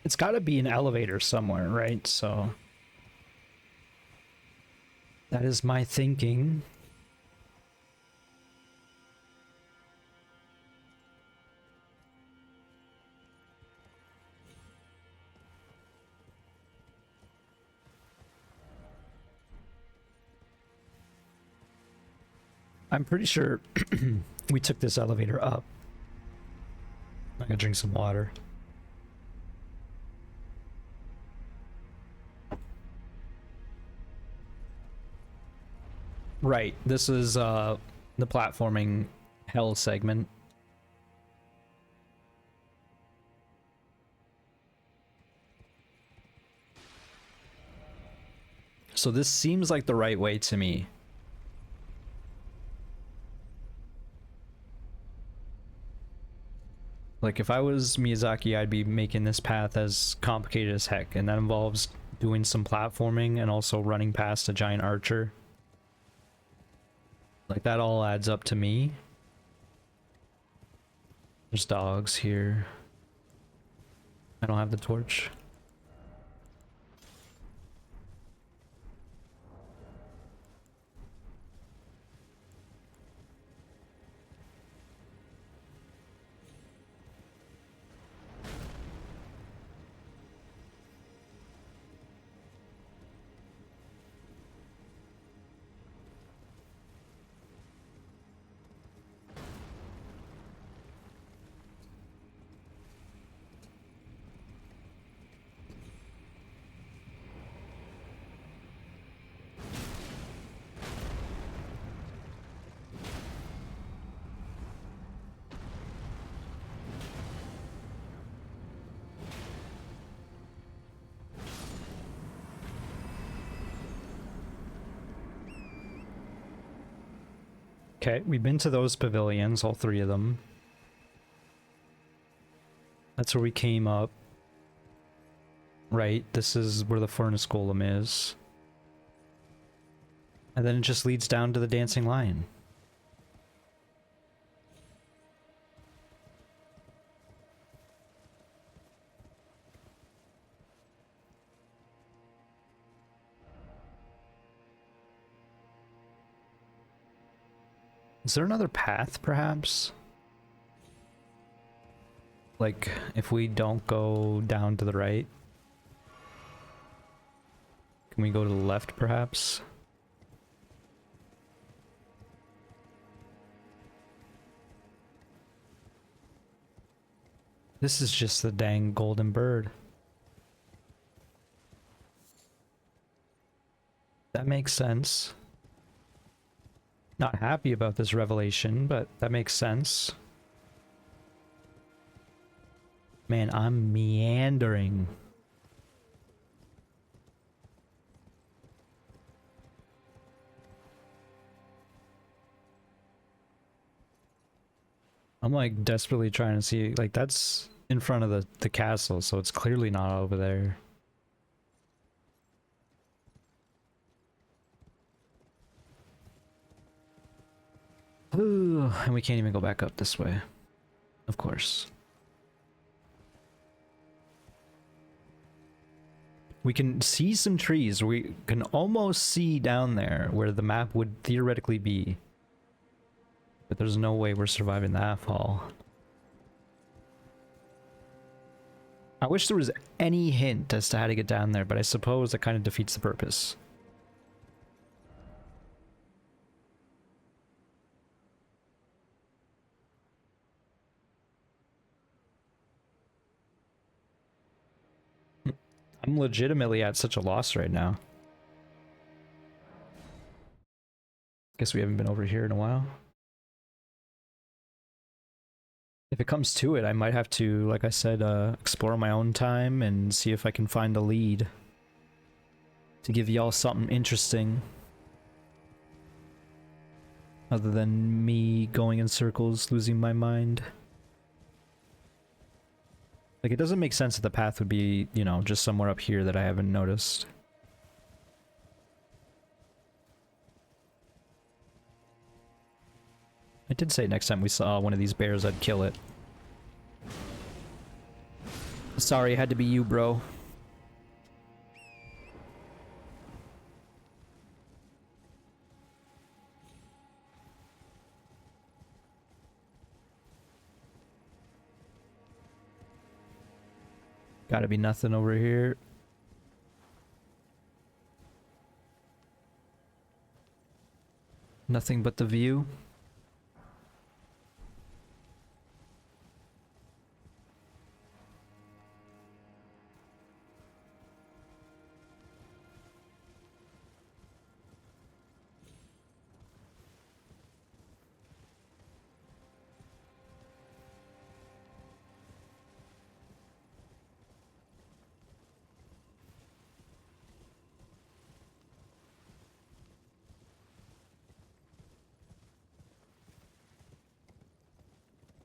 S1: It's got to be an elevator somewhere, right? So that is my thinking. I'm pretty sure we took this elevator up. I'm gonna drink some water. Right, this is the platforming hell segment. So this seems like the right way to me. Like if I was Miyazaki, I'd be making this path as complicated as heck, and that involves doing some platforming and also running past a giant archer. Like that all adds up to me. There's dogs here. I don't have the torch. Okay, we've been to those pavilions, all three of them. That's where we came up. Right, this is where the furnace golem is. And then it just leads down to the dancing lion. Is there another path, perhaps? Like, if we don't go down to the right? Can we go to the left, perhaps? This is just the dang golden bird. That makes sense. Not happy about this revelation, but that makes sense. Man, I'm meandering. I'm like desperately trying to see, like that's in front of the castle, so it's clearly not over there. Ooh, and we can't even go back up this way. Of course. We can see some trees. We can almost see down there where the map would theoretically be. But there's no way we're surviving that fall. I wish there was any hint as to how to get down there, but I suppose that kind of defeats the purpose. I'm legitimately at such a loss right now. Guess we haven't been over here in a while. If it comes to it, I might have to, like I said, explore my own time and see if I can find a lead to give y'all something interesting. Other than me going in circles, losing my mind. Like, it doesn't make sense that the path would be, you know, just somewhere up here that I haven't noticed. I did say next time we saw one of these bears, I'd kill it. Sorry, it had to be you, bro. Gotta be nothing over here. Nothing but the view.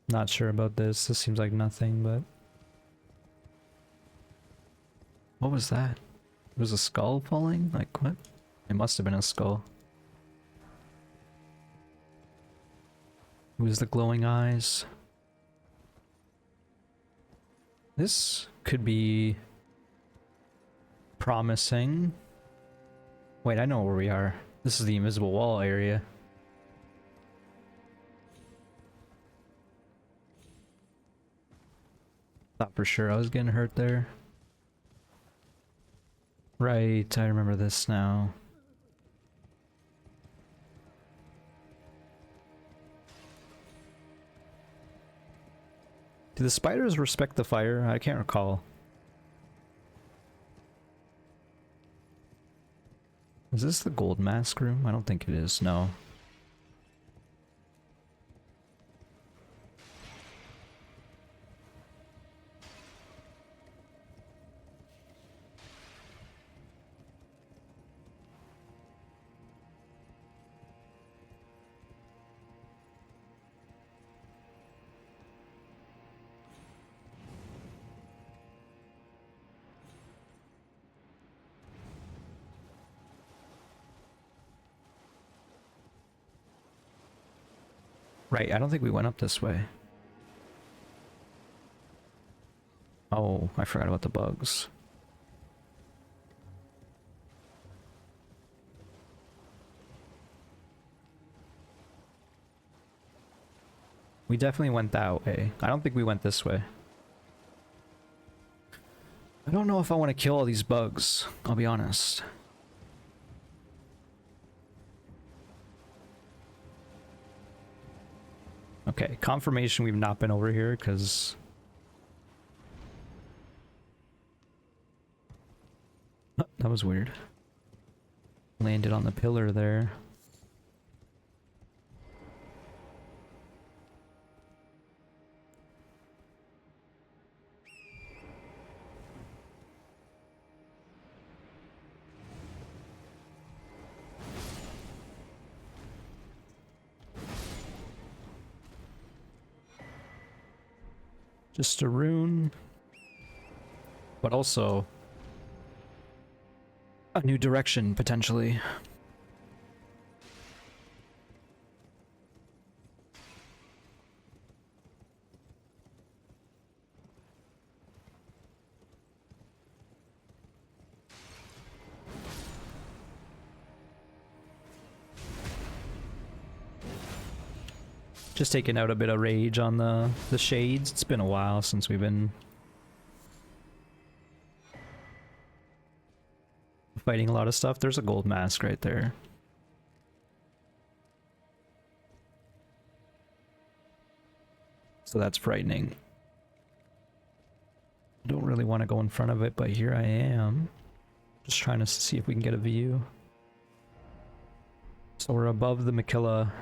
S1: Not sure about this. This seems like nothing, but... What was that? Was a skull falling? Like, what? It must have been a skull. Who's the glowing eyes? This could be... promising. Wait, I know where we are. This is the invisible wall area. Thought for sure I was getting hurt there. Right, I remember this now. Do the spiders respect the fire? I can't recall. Is this the gold mask room? I don't think it is, no. Right, I don't think we went up this way. Oh, I forgot about the bugs. We definitely went that way. I don't think we went this way. I don't know if I want to kill all these bugs, I'll be honest. Okay, confirmation we've not been over here, because... Oh, that was weird. Landed on the pillar there. Just a rune. But also... a new direction, potentially. Just taking out a bit of rage on the shades. It's been a while since we've been fighting a lot of stuff. There's a gold mask right there. So that's frightening. I don't really want to go in front of it, but here I am. Just trying to see if we can get a view. So we're above the Makilla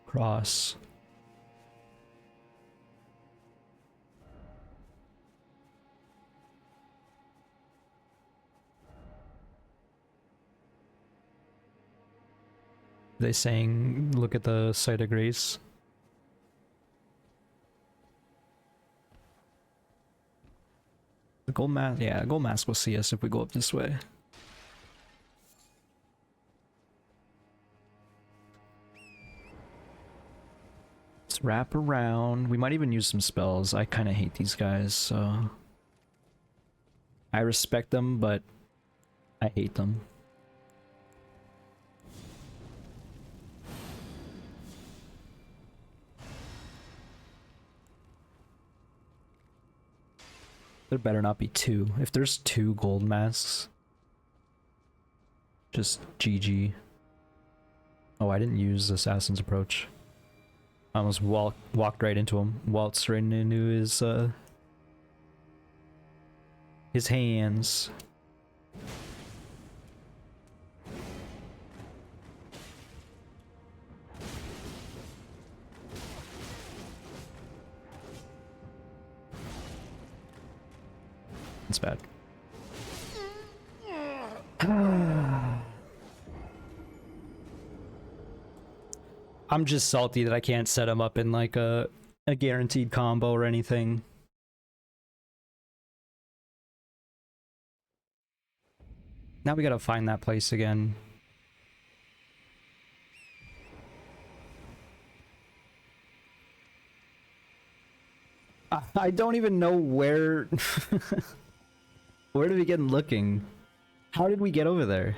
S1: cross. They saying, look at the site of grace. The gold mask, yeah, gold mask will see us if we go up this way. Let's wrap around. We might even use some spells. I kind of hate these guys, so I respect them, but I hate them. There better not be two. If there's two gold masks, just GG. Oh, I didn't use Assassin's Approach. I almost walked right into him. Waltzed right into his hands. It's bad. I'm just salty that I can't set him up in like a guaranteed combo or anything. Now we gotta find that place again. I don't even know where... Where did we begin looking? How did we get over there?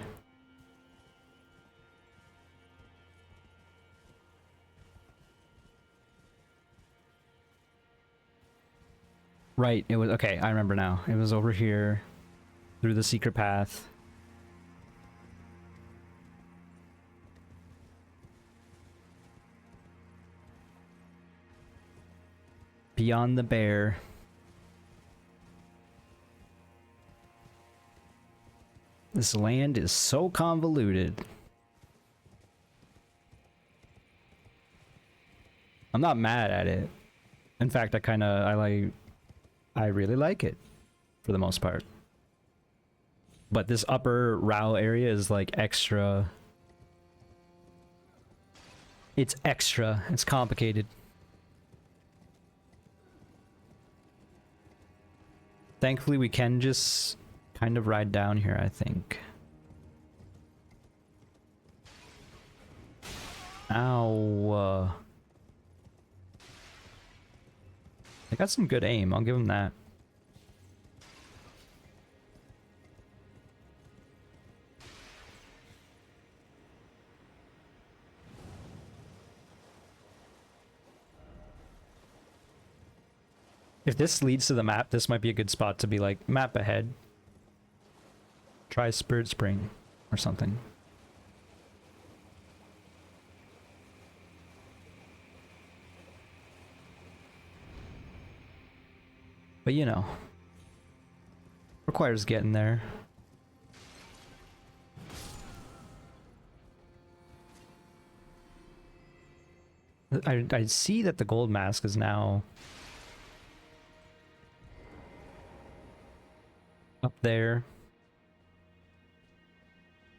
S1: Right, it was... Okay, I remember now. It was over here. Through the secret path. Beyond the bear. This land is so convoluted. I'm not mad at it. In fact, I really like it for the most part. But this upper Rauh area is like extra. It's extra. It's complicated. Thankfully, we can just kind of ride down here, I think. Ow. They got some good aim, I'll give them that. If this leads to the map, this might be a good spot to be like, map ahead. Try Spirit Spring or something. But you know, requires getting there. I see that the gold mask is now up there.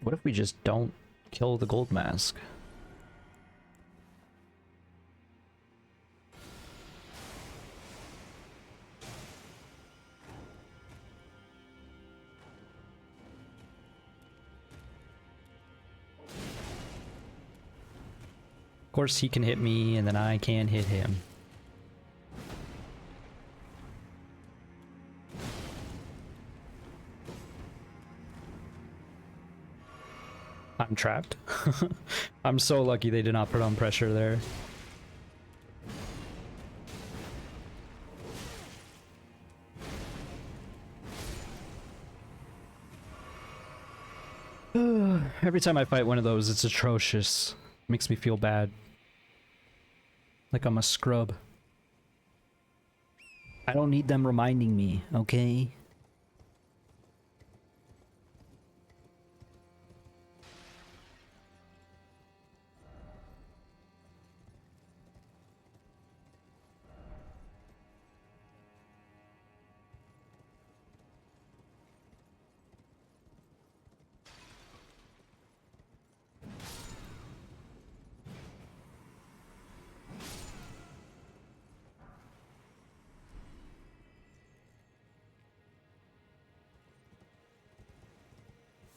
S1: What if we just don't kill the gold mask? Of course he can hit me and then I can't hit him. I'm trapped. I'm so lucky they did not put on pressure there. Every time I fight one of those, it's atrocious. Makes me feel bad. Like I'm a scrub. I don't need them reminding me, okay?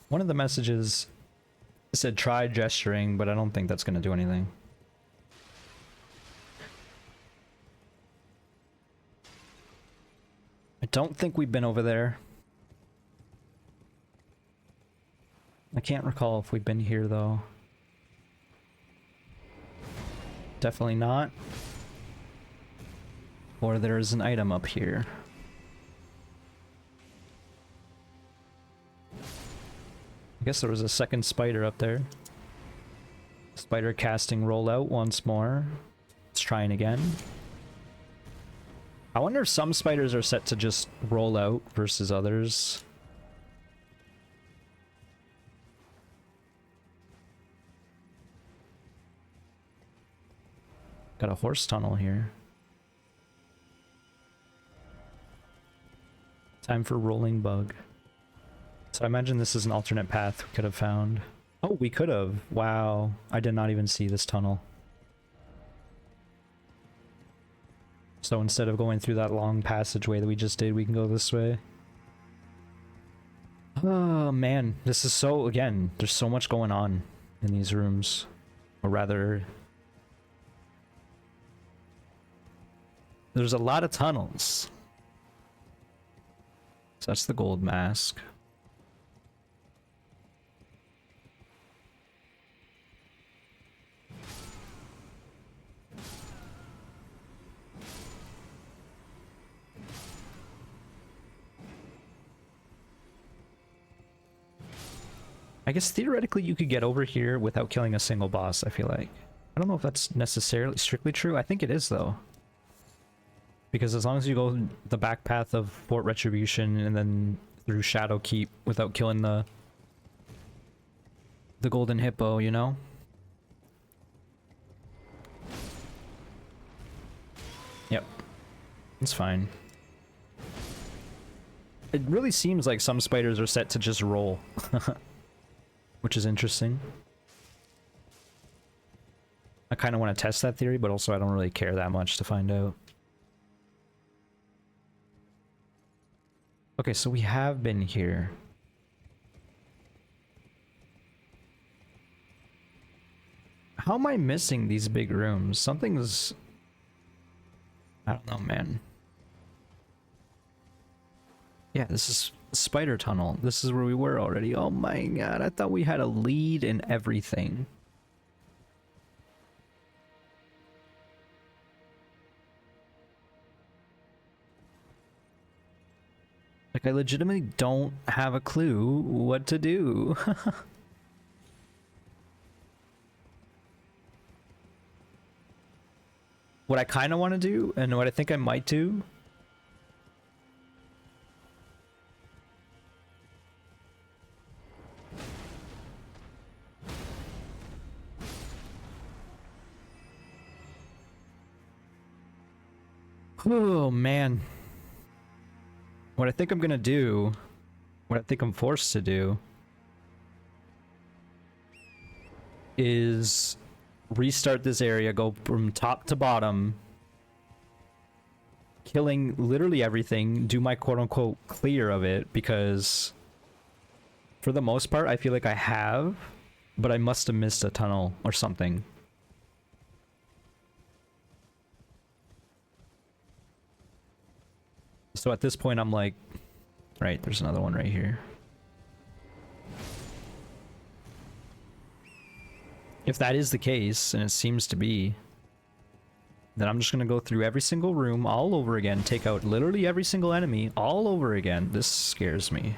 S1: One of the messages said try gesturing, but I don't think that's going to do anything. I don't think we've been over there. I can't recall if we've been here though. Definitely not. Or there's an item up here. I guess there was a second spider up there. Spider casting roll out once more. Let's try it again. I wonder if some spiders are set to just roll out versus others. Got a horse tunnel here. Time for rolling bug. So I imagine this is an alternate path we could have found. Oh, we could have. Wow. I did not even see this tunnel. So instead of going through that long passageway that we just did, we can go this way. Oh man, this is so, again, there's so much going on in these rooms. Or rather, there's a lot of tunnels. So that's the gold mask. I guess theoretically you could get over here without killing a single boss, I feel like. I don't know if that's necessarily strictly true. I think it is though. Because as long as you go the back path of Fort Retribution and then through Shadow Keep without killing the golden hippo, you know? Yep. It's fine. It really seems like some spiders are set to just roll. Which is interesting. I kind of want to test that theory, but also I don't really care that much to find out. Okay, so we have been here. How am I missing these big rooms? Something's... I don't know, man. Yeah, this is Spider Tunnel. This is where we were already. Oh my god, I thought we had a lead in everything. Like, I legitimately don't have a clue what to do. What I kind of want to do, and what I think I might do, oh man. What I think I'm gonna do, what I think I'm forced to do, is restart this area, go from top to bottom, killing literally everything, do my quote-unquote clear of it, because for the most part I feel like I have, but I must have missed a tunnel or something. So at this point I'm like, right, there's another one right here. If that is the case, and it seems to be, then I'm just gonna go through every single room all over again, take out literally every single enemy all over again. This scares me,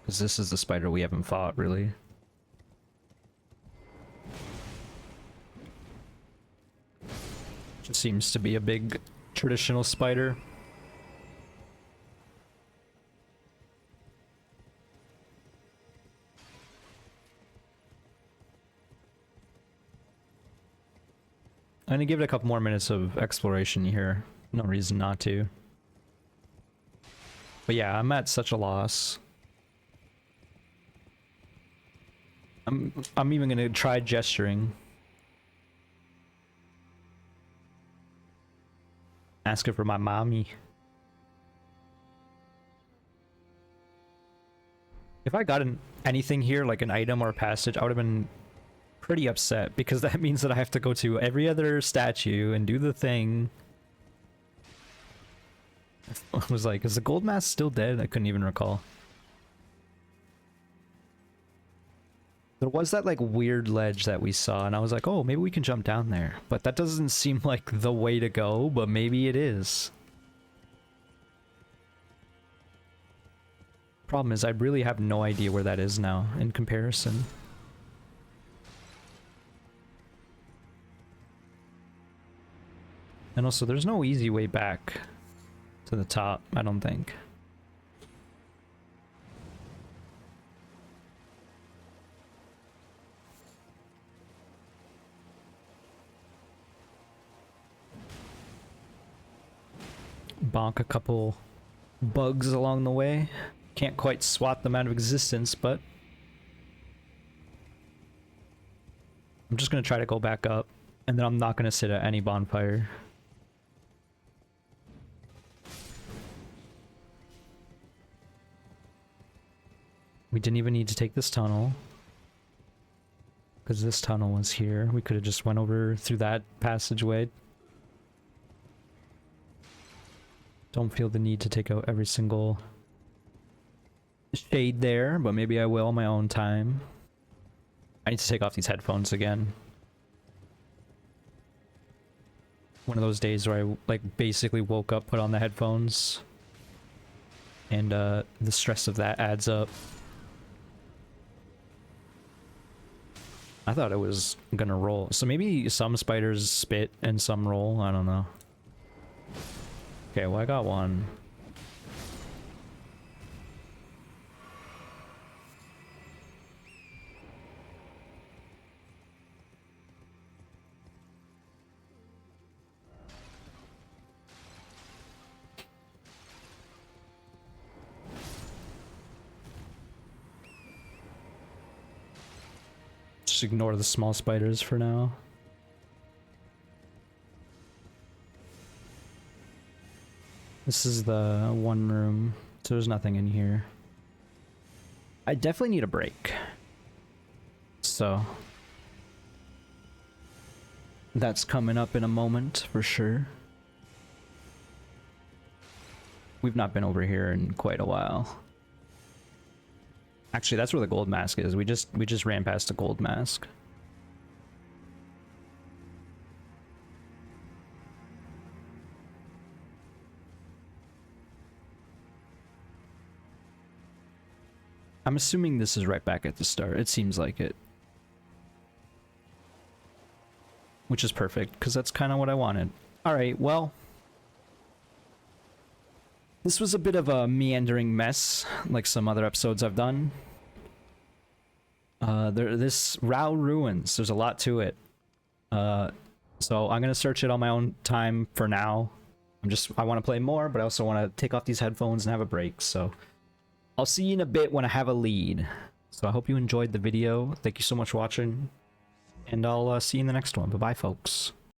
S1: because this is the spider we haven't fought, really. Just seems to be a big traditional spider. I'm gonna give it a couple more minutes of exploration here. No reason not to. But yeah, I'm at such a loss. I'm even gonna try gesturing. Ask her for my mommy. If I got anything here, like an item or a passage, I would have been pretty upset, because that means that I have to go to every other statue and do the thing. I was like, is the gold mask still dead? I couldn't even recall. There was that like weird ledge that we saw, and I was like, oh, maybe we can jump down there. But that doesn't seem like the way to go, but maybe it is. Problem is, I really have no idea where that is now in comparison. And also, there's no easy way back to the top, I don't think. Bonk a couple bugs along the way. Can't quite swat them out of existence, but I'm just gonna try to go back up, and then I'm not gonna sit at any bonfire. We didn't even need to take this tunnel, because this tunnel was here. We could have just went over through that passageway. Don't feel the need to take out every single shade there, but maybe I will on my own time. I need to take off these headphones again. One of those days where I like basically woke up, put on the headphones, and the stress of that adds up. I thought it was gonna roll. So maybe some spiders spit and some roll, I don't know. Okay, well I got one. Just ignore the small spiders for now. This is the one room, so there's nothing in here. I definitely need a break. So that's coming up in a moment for sure. We've not been over here in quite a while. Actually, that's where the gold mask is. We just ran past the gold mask. I'm assuming this is right back at the start. It seems like it. Which is perfect, because that's kind of what I wanted. Alright, well. This was a bit of a meandering mess, like some other episodes I've done. This Rauh ruins, there's a lot to it. So I'm gonna search it on my own time for now. I want to play more, but I also want to take off these headphones and have a break, so I'll see you in a bit when I have a lead. So I hope you enjoyed the video. Thank you so much for watching, and I'll see you in the next one. Bye-bye, folks.